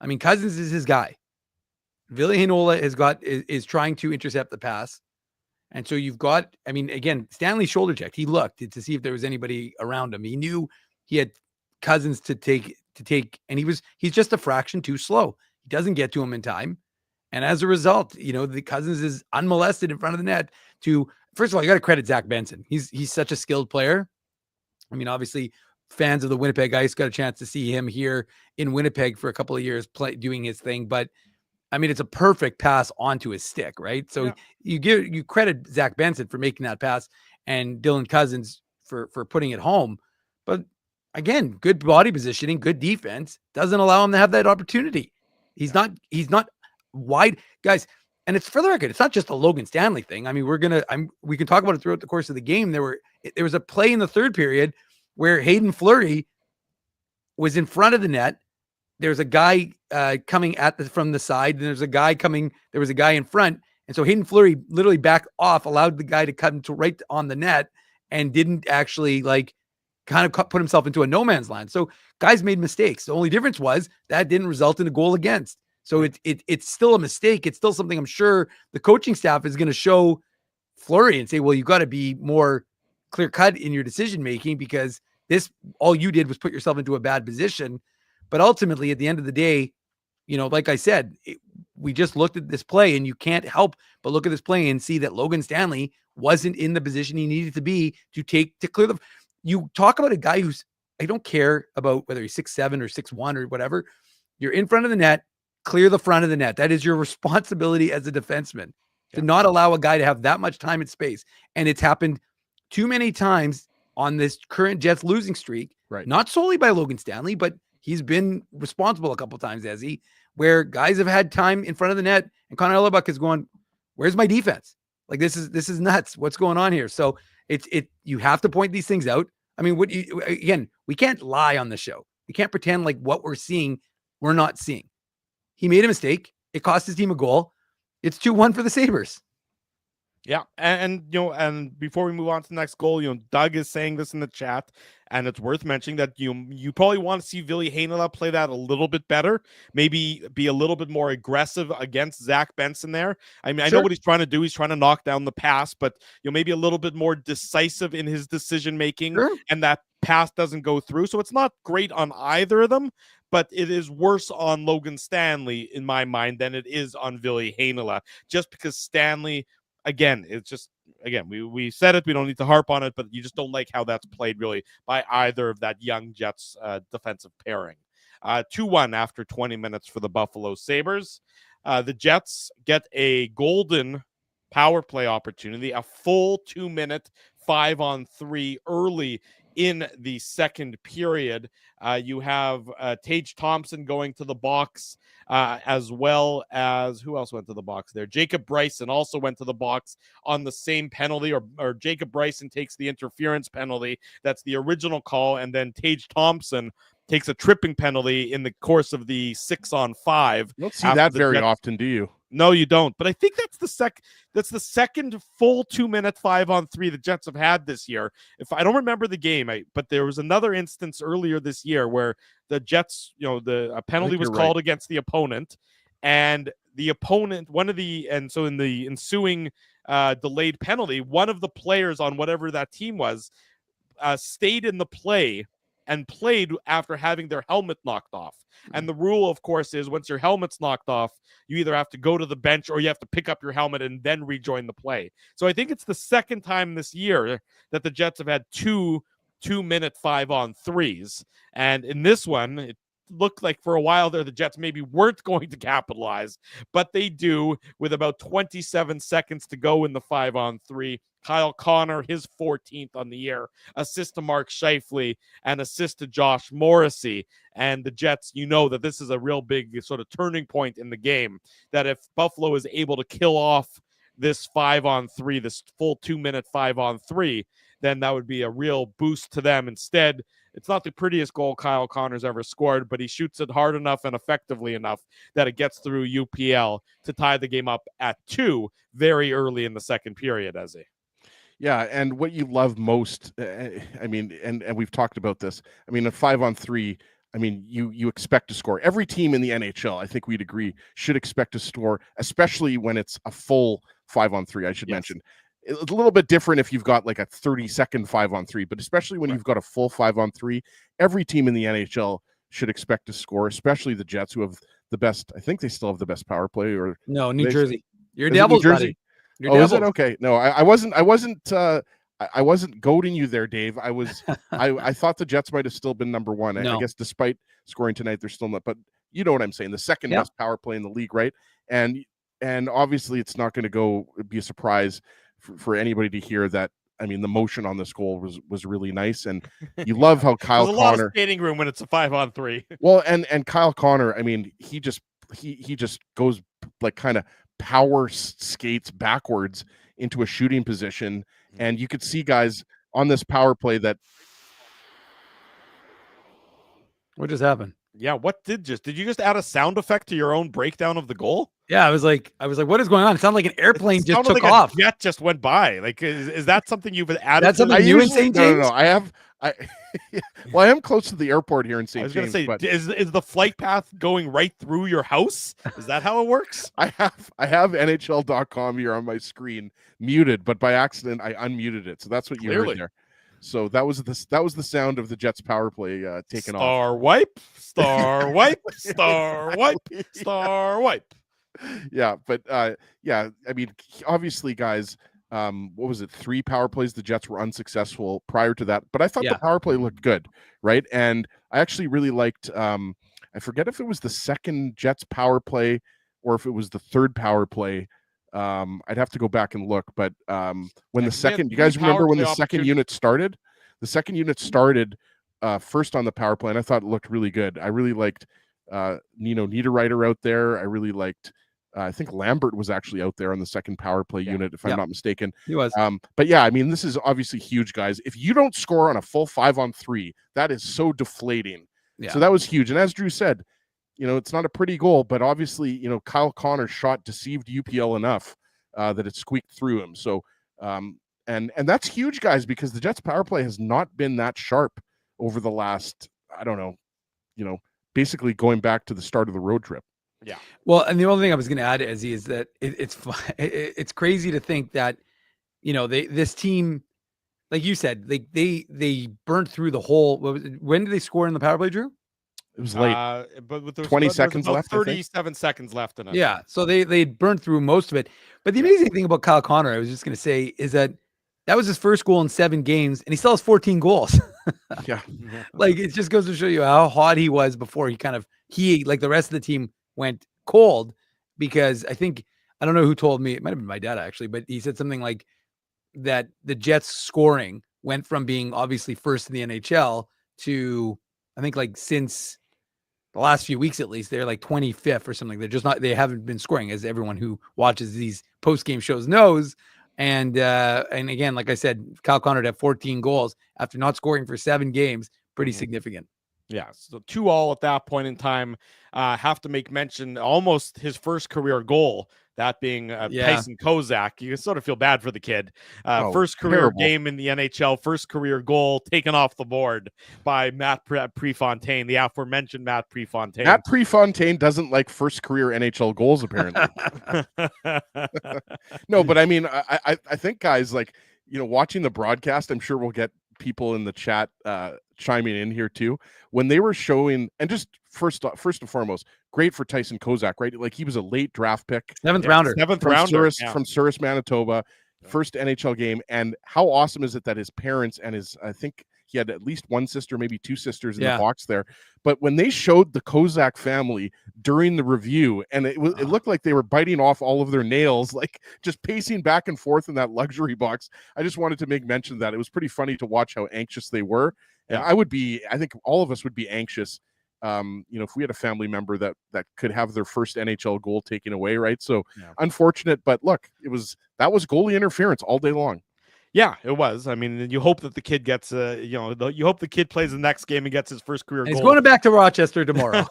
I mean, Cousins is his guy. Ville Heinola is trying to intercept the pass. And so you've got, I mean, again, Stanley shoulder checked. He looked to see if there was anybody around him. He knew he had Cousins to take, and he's just a fraction too slow. He doesn't get to him in time. And as a result, the Cousins is unmolested in front of the net first of all, you got to credit Zach Benson. He's such a skilled player. I mean, obviously fans of the Winnipeg Ice got a chance to see him here in Winnipeg for a couple of years doing his thing, but I mean, it's a perfect pass onto his stick, right? So you credit Zach Benson for making that pass and Dylan Cousins for putting it home. But again, good body positioning, good defense doesn't allow him to have that opportunity. He's not wide, guys. And it's, for the record, it's not just a Logan Stanley thing. I mean, we can talk about it throughout the course of the game. There was a play in the third period where Hayden Fleury was in front of the net. There's a guy coming from the side, and there was a guy in front. And so Hayden Fleury literally backed off, allowed the guy to cut into right on the net, and didn't actually kind of put himself into a no man's land. So guys made mistakes. The only difference was that didn't result in a goal against. So it's still a mistake. It's still something I'm sure the coaching staff is going to show Fleury and say, well, you got to be more clear cut in your decision making, because all you did was put yourself into a bad position. But ultimately, at the end of the day, like I said, we just looked at this play, and you can't help but look at this play and see that Logan Stanley wasn't in the position he needed to be to clear the. You talk about a guy I don't care about whether he's 6'7" or 6'1" or whatever. You're in front of the net, clear the front of the net. That is your responsibility as a defenseman, to not allow a guy to have that much time and space. And it's happened too many times on this current Jets losing streak, right? Not solely by Logan Stanley, but he's been responsible a couple of times, where guys have had time in front of the net, and Connor Hellebuck is going, where's my defense? This is nuts. What's going on here? So you have to point these things out. I mean, we can't lie on the show. We can't pretend like what we're seeing, we're not seeing. He made a mistake. It cost his team a goal. It's 2-1 for the Sabres. Yeah, and before we move on to the next goal, Doug is saying this in the chat, and it's worth mentioning that you probably want to see Ville Heinola play that a little bit better, maybe be a little bit more aggressive against Zach Benson there. I mean, I know what he's trying to do. He's trying to knock down the pass, but maybe a little bit more decisive in his decision making, and that pass doesn't go through. So it's not great on either of them, but it is worse on Logan Stanley in my mind than it is on Ville Heinola, just because Stanley. Again, we said it. We don't need to harp on it, but you just don't like how that's played really by either of that young Jets defensive pairing. 2-1 after 20 minutes for the Buffalo Sabres. The Jets get a golden power play opportunity, a full 2-minute 5-on-3 early in the second period. You have Tage Thompson going to the box, as well as, who else went to the box there? Jacob Bryson also went to the box on the same penalty, or Jacob Bryson takes the interference penalty. That's the original call. And then Tage Thompson takes a tripping penalty in the course of the 6-on-5. You don't see that very often, do you? No, you don't. But I think that's the second full 2-minute 5-on-3 the Jets have had this year. If I don't remember the game, but there was another instance earlier this year where the Jets, a penalty was called against the opponent, and the opponent, so in the ensuing delayed penalty, one of the players on whatever that team was stayed in the play and played after having their helmet knocked off. And the rule, of course, is once your helmet's knocked off, you either have to go to the bench or you have to pick up your helmet and then rejoin the play. So I think it's the second time this year that the Jets have had two 2-minute 5-on-3s. And in this one, looked like for a while there the Jets maybe weren't going to capitalize, but they do with about 27 seconds to go in the 5-on-3. Kyle Connor, his 14th on the year, assist to Mark Scheifele, and assist to Josh Morrissey. And the Jets, you know that this is a real big sort of turning point in the game, that if Buffalo is able to kill off this 5-on-3, this full 2-minute 5-on-3, then that would be a real boost to them. Instead, it's not the prettiest goal Kyle Connor's ever scored, but he shoots it hard enough and effectively enough that it gets through UPL to tie the game up at 2 very early in the second period, Ezzy. Yeah, and what you love most, I mean, and we've talked about this. I mean, a 5-on-3, I mean, you expect to score. Every team in the NHL, I think we'd agree, should expect to score, especially when it's a full 5-on-3, I should mention. It's a little bit different if you've got like a 30-second 5-on-3, but especially when you've got a full 5-on-3, every team in the NHL should expect to score, especially the Jets, who have the best, I think they still have the best power play. Or no, New Jersey. You're Is it Devils, New Jersey? buddy. You're Oh, Devils. is it? Okay. No, I wasn't goading you there, Dave. I thought the Jets might have still been number one. No. I guess despite scoring tonight, they're still not, but you know what I'm saying. The second best power play in the league, right? And obviously it's not going to be a surprise for anybody to hear that. I mean, the motion on this goal was really nice, and you love how Kyle There's a Connor lot of skating room when it's a 5-on-3. Well, and Kyle Connor, I mean, he just goes like kind of power skates backwards into a shooting position, and you could see guys on this power play that. What just happened? Yeah, did you just add a sound effect to your own breakdown of the goal? Yeah, I was like, what is going on? It sounded like an airplane just took like off. A jet just went by. Like, is that something you've added? That's something new in St. James? No. Well, I am close to the airport here in St. James. I was going to say, but is the flight path going right through your house? Is that how it works? I have NHL.com here on my screen muted, but by accident I unmuted it. So that's what you heard there. So that was the sound of the Jets power play taken off. Star wipe, star wipe, star wipe, star wipe. Yeah, but yeah, I mean, obviously, guys, what was it? 3 power plays the Jets were unsuccessful prior to that, but I thought the power play looked good, right? And I actually really liked. I forget if it was the second Jets power play or if it was the third power play. I'd have to go back and look, but when the second, you guys remember when the second unit started? The second unit started first on the power play, and I thought it looked really good. I really liked Niederreiter out there. I really liked. I think Lambert was actually out there on the second power play unit, if I'm not mistaken. He was. But yeah, I mean, this is obviously huge, guys. If you don't score on a full 5-on-3, that is so deflating. Yeah. So that was huge. And as Drew said, it's not a pretty goal, but obviously, Kyle Connor's shot deceived UPL enough that it squeaked through him. So, and that's huge, guys, because the Jets power play has not been that sharp over the last, I don't know, basically going back to the start of the road trip. Yeah. Well, and the only thing I was going to add, Ezzy, is that it's crazy to think that, this team, like you said, they burnt through the whole. When did they score in the power play, Drew? It was late. But with 20 seconds left. 37 seconds left in it. Yeah. So they burned through most of it. But the amazing thing about Kyle Connor, I was just going to say, is that was his first goal in 7 games, and he still has 14 goals. Yeah. Like, it just goes to show you how hot he was before he like the rest of the team went cold, because I don't know who told me, it might have been my dad actually, but he said something like that the Jets scoring went from being obviously first in the NHL to, I think, like, since the last few weeks at least, they're like 25th or something. They haven't been scoring, as everyone who watches these post-game shows knows. And again, like I said, Kyle Connor had 14 goals after not scoring for 7 games. Pretty significant. Yeah, so 2-2 at that point in time. Have to make mention, almost his first career goal, that being Tyson Kozak. You sort of feel bad for the kid. First career game in the NHL, first career goal taken off the board by Matt Prefontaine, the aforementioned Matt Prefontaine. Matt Prefontaine doesn't like first career NHL goals, apparently. No, but I mean, I think, guys, like, watching the broadcast, I'm sure we'll get people in the chat chiming in here too. When they were showing, and just first and foremost, great for Tyson Kozak, right? Like, he was a late draft pick, 7th rounder from Souris, Manitoba, first NHL game. And how awesome is it that his parents and I think he had at least one sister, maybe two sisters in the box there. But when they showed the Kozak family during the review, and it looked like they were biting off all of their nails, like just pacing back and forth in that luxury box. I just wanted to make mention of that. It was pretty funny to watch how anxious they were. And I think all of us would be anxious, if we had a family member that could have their first NHL goal taken away, right? So unfortunate, but look, that was goalie interference all day long. Yeah, it was. I mean, you hope that the kid gets, you hope the kid plays the next game and gets his first career goal. He's going back to Rochester tomorrow.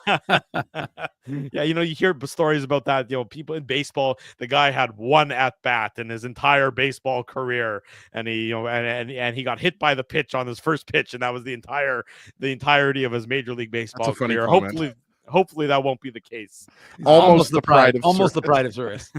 Yeah, you hear stories about that. People in baseball, the guy had one at bat in his entire baseball career, and he, and he got hit by the pitch on his first pitch, and that was the entirety of his Major League Baseball career. Hopefully that won't be the case. Almost the pride of Souris.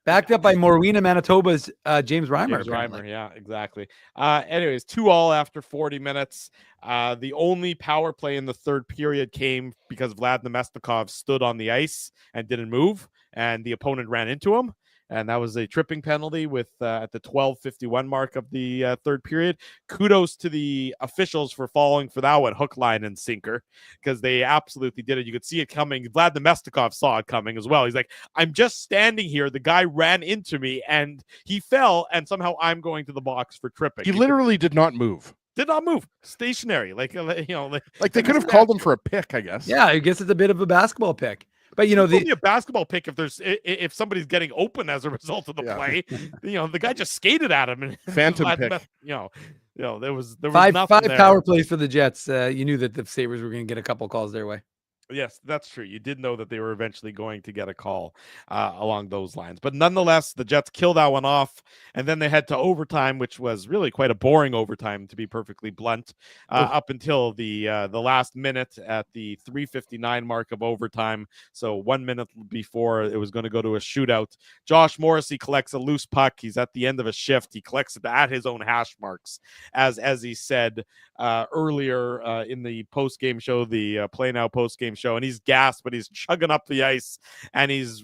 Backed up by Morwena, Manitoba's James Reimer. Yeah, exactly. Anyways, 2-2 after 40 minutes. The only power play in the third period came because Vlad Nemestikov stood on the ice and didn't move, and the opponent ran into him. And that was a tripping penalty at the 12:51 mark of the third period. Kudos to the officials for falling for that one, hook, line, and sinker, because they absolutely did it. You could see it coming. Vlad Nemestikov saw it coming as well. He's like, I'm just standing here. The guy ran into me, and he fell, and somehow I'm going to the box for tripping. He literally did not move. Did not move. Stationary. Like they could have called him for a pick, I guess. Yeah, I guess it's a bit of a basketball pick. But a basketball pick if somebody's getting open as a result of the play. The guy just skated at him and phantom pick. There was five nothing there. Power plays for the Jets. You knew that the Sabres were going to get a couple calls their way. Yes, that's true. You did know that they were eventually going to get a call along those lines. But nonetheless, the Jets kill that one off, and then they head to overtime, which was really quite a boring overtime, to be perfectly blunt, up until the last minute at the 3:59 mark of overtime. So 1 minute before it was going to go to a shootout, Josh Morrissey collects a loose puck. He's at the end of a shift. He collects it at his own hash marks, as he said earlier in the post-game show, the PlayNow post-game show, and he's gassed, but he's chugging up the ice, and he's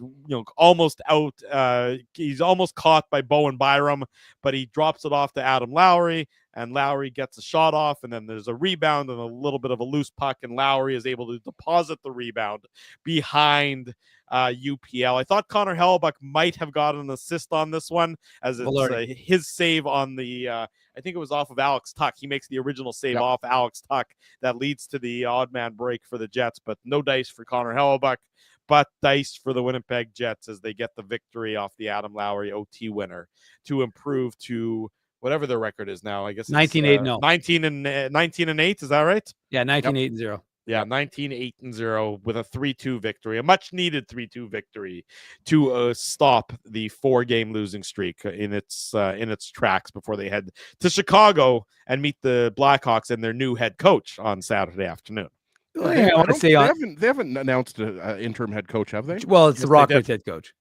almost out. He's almost caught by Bowen Byram, but he drops it off to Adam Lowry, and Lowry gets a shot off, and then there's a rebound and a little bit of a loose puck, and Lowry is able to deposit the rebound behind UPL. I thought Connor Hellebuck might have got an assist on this one, as it's his save on the I think it was off of Alex Tuck. He makes the original save off Alex Tuck that leads to the odd man break for the Jets, but no dice for Connor Hellebuck, but dice for the Winnipeg Jets as they get the victory off the Adam Lowry OT winner to improve to whatever their record is now. I guess 19-8-0. 19-8. Is that right? Yeah, 19-8-0. Yeah, 19-8-0 with a 3-2 victory, a much-needed 3-2 victory to stop the 4-game losing streak in its tracks before they head to Chicago and meet the Blackhawks and their new head coach on Saturday afternoon. I want to say they haven't announced an interim head coach, have they? Well, it's the Rockridge head coach.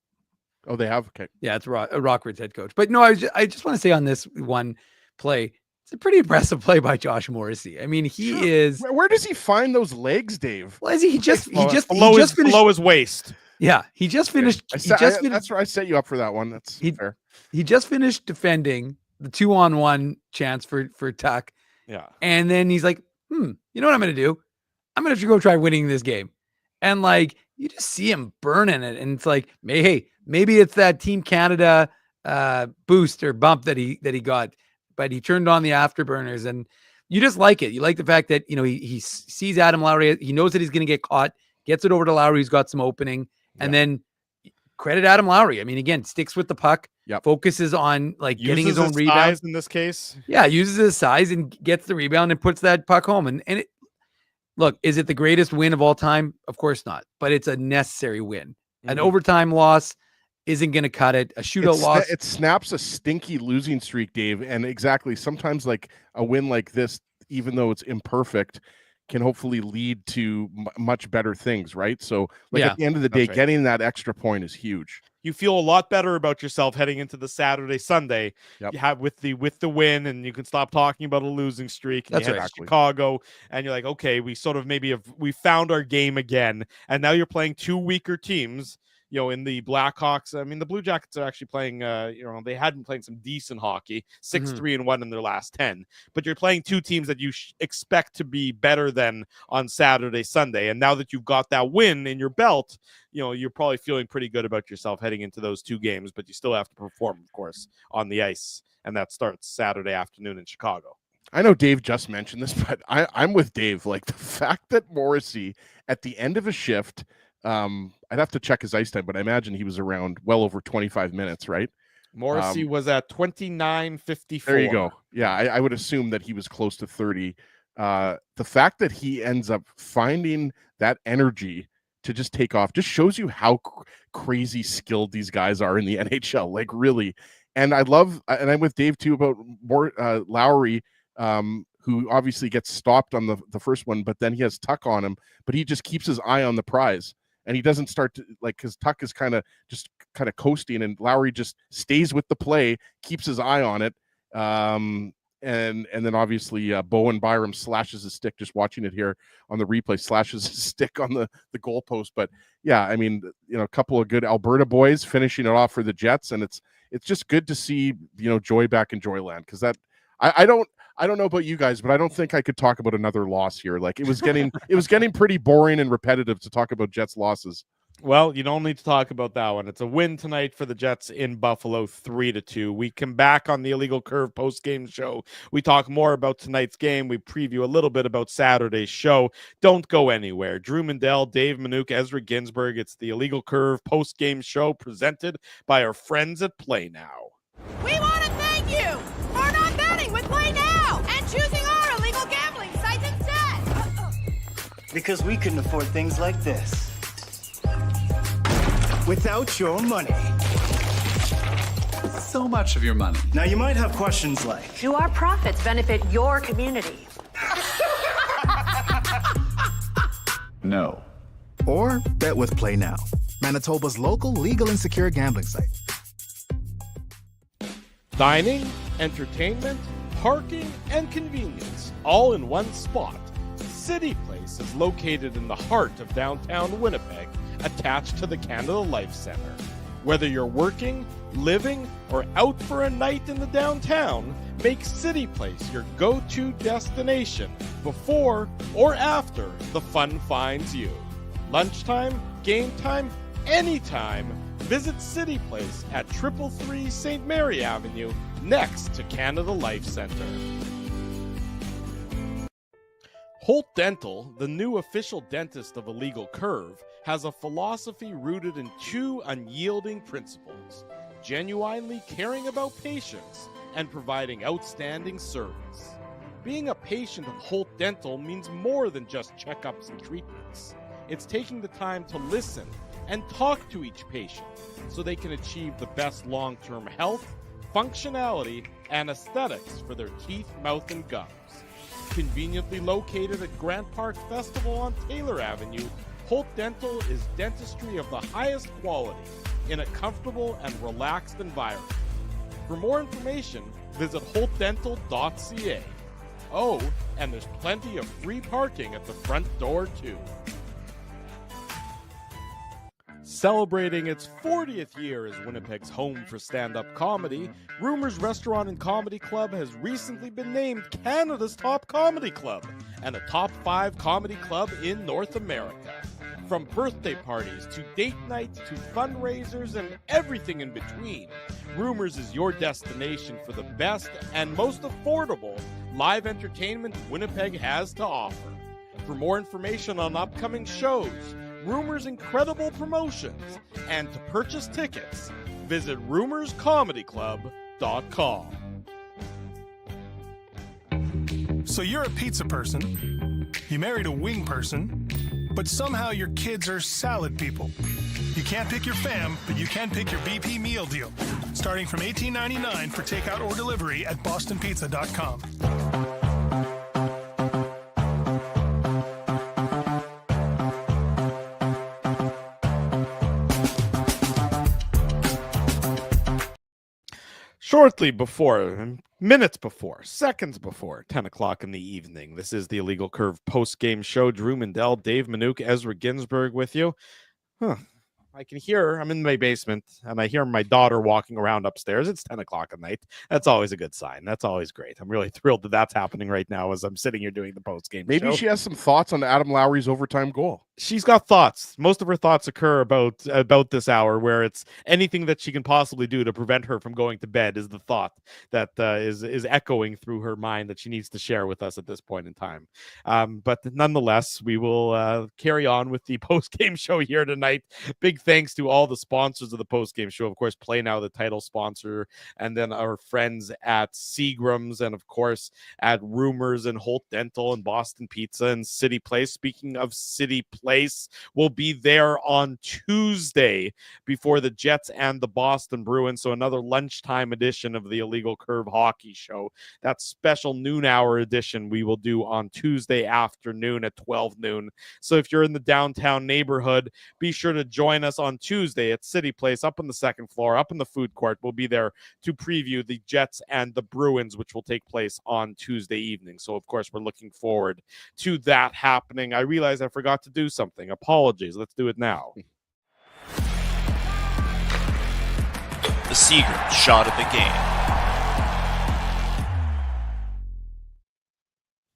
Oh, they have? Okay. Yeah, it's Rockridge head coach. But no, I just want to say on this one play, it's a pretty impressive play by Josh Morrissy. I mean, he is. Where does he find those legs, Dave? Well, he just finished below his waist. Yeah, he just finished. That's where I set you up for that one. That's fair. He just finished defending the 2-on-1 chance for Tuck. Yeah, and then he's like, you know what I'm going to do? I'm going to go try winning this game. And you just see him burning it, and it's like, maybe it's that Team Canada boost or bump that he got. But he turned on the afterburners, and you just like it. You like the fact that, he sees Adam Lowry. He knows that he's going to get caught, gets it over to Lowry, who's got some opening, and then credit Adam Lowry. I mean, again, sticks with the puck, focuses on getting his own rebound. In this case. Yeah, uses his size and gets the rebound and puts that puck home. And look, is it the greatest win of all time? Of course not, but it's a necessary win. Mm-hmm. An overtime loss isn't going to cut it. A shootout loss. It snaps a stinky losing streak, Dave. And exactly, sometimes a win like this, even though it's imperfect, can hopefully lead to much better things, right? So at the end of the day, getting that extra point is huge. You feel a lot better about yourself heading into the Saturday, Sunday. You have with the win, and you can stop talking about a losing streak. And That's you head to Chicago, and you're like, okay, we sort of we found our game again. And now you're playing two weaker teams. in the Blackhawks, I mean, the Blue Jackets are actually playing, they had been playing some decent hockey, 6-3-1 in their last 10. But you're playing two teams that you expect to be better than on Saturday, Sunday. And now that you've got that win in your belt, you're probably feeling pretty good about yourself heading into those two games, but you still have to perform, of course, on the ice. And that starts Saturday afternoon in Chicago. I know Dave just mentioned this, but I'm with Dave. Like, the fact that Morrissey at the end of a shift, I'd have to check his ice time, but I imagine he was around well over 25 minutes, right? Morrissey was at 29:54. There you go. Yeah, I would assume that he was close to 30. The fact that he ends up finding that energy to just take off just shows you how crazy skilled these guys are in the NHL. Like, really. And I'm with Dave too about Lowry, who obviously gets stopped on the first one, but then he has Tuck on him, but he just keeps his eye on the prize. And he doesn't start to, like, because Tuck is kind of coasting, and Lowry just stays with the play, keeps his eye on it. And then obviously Bowen Byram slashes his stick, just watching it here on the replay, slashes his stick on the goalpost. But yeah, I mean, a couple of good Alberta boys finishing it off for the Jets, and it's just good to see, joy back in Joyland, because that I don't know about you guys, but I don't think I could talk about another loss here. Like, it was getting pretty boring and repetitive to talk about Jets losses. Well, you don't need to talk about that one. It's a win tonight for the Jets in Buffalo, 3-2. We come back on the Illegal Curve post-game show. We talk more about tonight's game. We preview a little bit about Saturday's show. Don't go anywhere. Drew Mandel, Dave Manouk, Ezra Ginsburg. It's the Illegal Curve post-game show presented by our friends at PlayNow. We want to thank you for not betting with PlayNow and choosing our illegal gambling site instead. Because we couldn't afford things like this without your money. So much of your money. Now, you might have questions like, do our profits benefit your community? No. Or bet with PlayNow, Manitoba's local legal and secure gambling site. Dining, entertainment, parking, and convenience, all in one spot. City Place is located in the heart of downtown Winnipeg, attached to the Canada Life Centre. Whether you're working, living, or out for a night in the downtown, make City Place your go-to destination before or after the fun finds you. Lunchtime, game time, anytime, visit City Place at 333 St. Mary Avenue, next to Canada Life Centre. Holt Dental, the new official dentist of Illegal Curve, has a philosophy rooted in two unyielding principles: genuinely caring about patients and providing outstanding service. Being a patient of Holt Dental means more than just checkups and treatments. It's taking the time to listen and talk to each patient so they can achieve the best long-term health, functionality, and aesthetics for their teeth, mouth, and gums. Conveniently located at Grant Park Festival on Taylor Avenue, Holt Dental is dentistry of the highest quality in a comfortable and relaxed environment. For more information, visit holtdental.ca. Oh, and there's plenty of free parking at the front door, too. Celebrating its 40th year as Winnipeg's home for stand-up comedy, Rumors Restaurant and Comedy Club has recently been named Canada's top comedy club and a top 5 comedy club in North America. From birthday parties to date nights to fundraisers and everything in between, Rumors is your destination for the best and most affordable live entertainment Winnipeg has to offer. For more information on upcoming shows, Rumors' incredible promotions, and to purchase tickets, visit rumorscomedyclub.com. So you're a pizza person, you married a wing person, but somehow your kids are salad people. You can't pick your fam, but you can pick your BP meal deal, starting from $18.99 for takeout or delivery at bostonpizza.com. Shortly before, minutes before, seconds before 10 o'clock in the evening, this is the Illegal Curve post-game show. Drew Mandel, Dave Manouk, Ezra Ginsburg with you. I can hear, I'm in my basement, and I hear my daughter walking around upstairs. It's 10 o'clock at night. That's always a good sign. That's always great. I'm really thrilled that that's happening right now as I'm sitting here doing the post-game Maybe show. she has some thoughts on Adam Lowry's overtime goal. She's got thoughts. Most of her thoughts occur about this hour, where it's anything that she can possibly do to prevent her from going to bed is the thought that is echoing through her mind that she needs to share with us at this point in time. But nonetheless, we will carry on with the post-game show here tonight. Big thanks to all the sponsors of the post-game show. Of course, PlayNow, the title sponsor, and then our friends at Seagram's, and of course at Rumors and Holt Dental and Boston Pizza and City Place. Speaking of City Place, will be there on Tuesday before the Jets and the Boston Bruins. So another lunchtime edition of the Illegal Curve Hockey Show. That special noon hour edition we will do on Tuesday afternoon at 12 noon. So if you're in the downtown neighborhood, be sure to join us on Tuesday at City Place up on the second floor, up in the food court. We'll be there to preview the Jets and the Bruins, which will take place on Tuesday evening. So of course, we're looking forward to that happening. I realize I forgot to do something. Apologies. Let's do it now. The Seagram's shot of the game.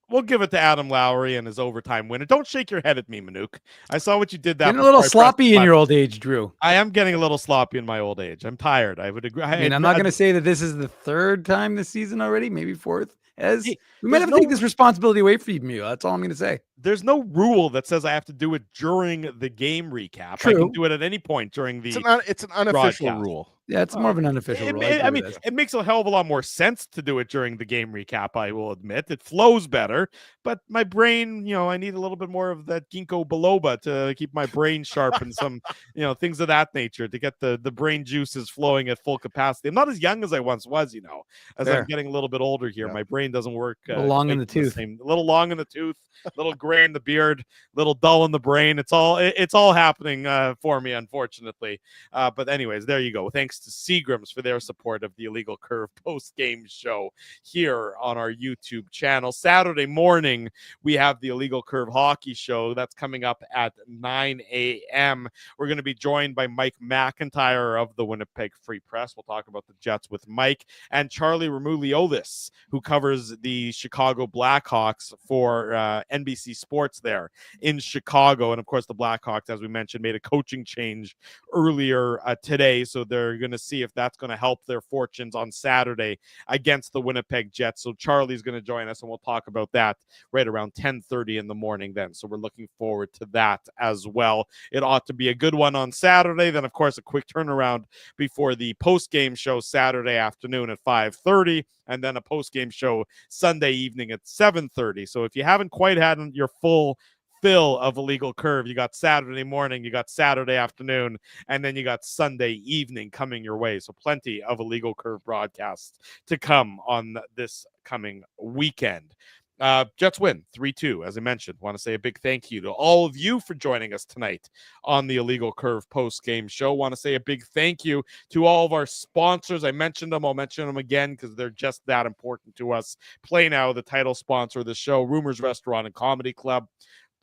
We'll give it to Adam Lowry and his overtime winner. Don't shake your head at me, Manuk. I saw what you did that. Getting a little sloppy in your old age, Drew. I am getting a little sloppy in my old age. I'm tired. I would agree. I mean, I'm not going to say that this is the third time this season already, maybe fourth. We might have to take this responsibility away from you. That's all I'm going to say. There's no rule that says I have to do it during the game recap. True. I can do it at any point during the. It's an unofficial broadcast. rule. Yeah, it's more of an unofficial rule. I mean, it makes a hell of a lot more sense to do it during the game recap, I will admit. It flows better, but my brain, I need a little bit more of that ginkgo biloba to keep my brain sharp and some, things of that nature to get the brain juices flowing at full capacity. I'm not as young as I once was, as Fair. I'm getting a little bit older here. Yeah. My brain doesn't work. A little long in the tooth. A little long in the tooth, a little gray in the beard, a little dull in the brain. It's all happening for me, unfortunately. But anyways, there you go. Thanks to Seagram's for their support of the Illegal Curve post-game show here on our YouTube channel. Saturday morning, we have the Illegal Curve Hockey Show. That's coming up at 9 a.m. We're going to be joined by Mike McIntyre of the Winnipeg Free Press. We'll talk about the Jets with Mike, and Charlie Remuliotis, who covers the Chicago Blackhawks for NBC Sports there in Chicago. And of course, the Blackhawks, as we mentioned, made a coaching change earlier today, so they're going to see if that's going to help their fortunes on Saturday against the Winnipeg Jets. So Charlie's going to join us, and we'll talk about that right around 10:30 in the morning then. So we're looking forward to that as well. It ought to be a good one on Saturday. Then, of course, a quick turnaround before the post-game show Saturday afternoon at 5:30, and then a post-game show Sunday evening at 7:30. So if you haven't quite had your full fill of Illegal Curve, you got Saturday morning, you got Saturday afternoon, and then you got Sunday evening coming your way. So plenty of Illegal Curve broadcasts to come on this coming weekend. Jets win 3-2. As I mentioned, want to say a big thank you to all of you for joining us tonight on the Illegal Curve post-game show. Want to say a big thank you to all of our sponsors. I mentioned them. I'll mention them again because they're just that important to us. PlayNow, the title sponsor of the show. Rumors Restaurant and Comedy Club.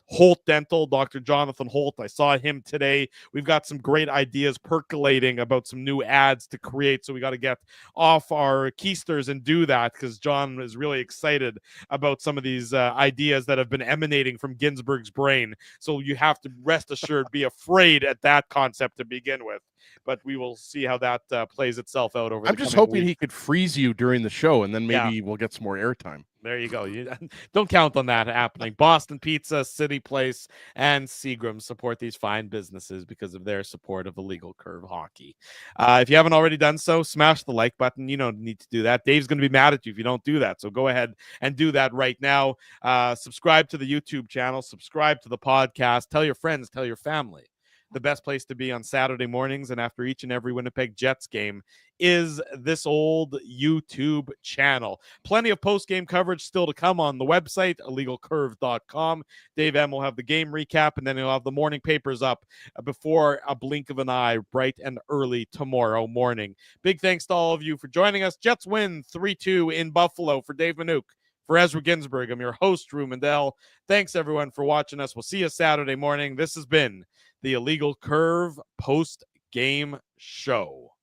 Holt Dental, Dr. Jonathan Holt. I saw him today. We've got some great ideas percolating about some new ads to create. So we got to get off our keisters and do that because John is really excited about some of these ideas that have been emanating from Ginsburg's brain. So you have to rest assured, be afraid at that concept to begin with. But we will see how that plays itself out over. I'm just hoping he could freeze you during the show, and then maybe we'll get some more airtime. There you go. You don't count on that happening. Boston Pizza, City Place, and Seagram's support these fine businesses because of their support of Illegal Curve Hockey. If you haven't already done so, smash the like button. You don't need to do that. Dave's going to be mad at you if you don't do that. So go ahead and do that right now. Subscribe to the YouTube channel. Subscribe to the podcast. Tell your friends. Tell your family. The best place to be on Saturday mornings and after each and every Winnipeg Jets game is this old YouTube channel. Plenty of post-game coverage still to come on the website, illegalcurve.com. Dave M will have the game recap, and then he'll have the morning papers up before a blink of an eye, bright and early tomorrow morning. Big thanks to all of you for joining us. Jets win 3-2 in Buffalo. For Dave Manuk, For Ezra Ginsburg, I'm your host, Drew Mandel. Thanks, everyone, for watching us. We'll see you Saturday morning. This has been the Illegal Curve post-game show.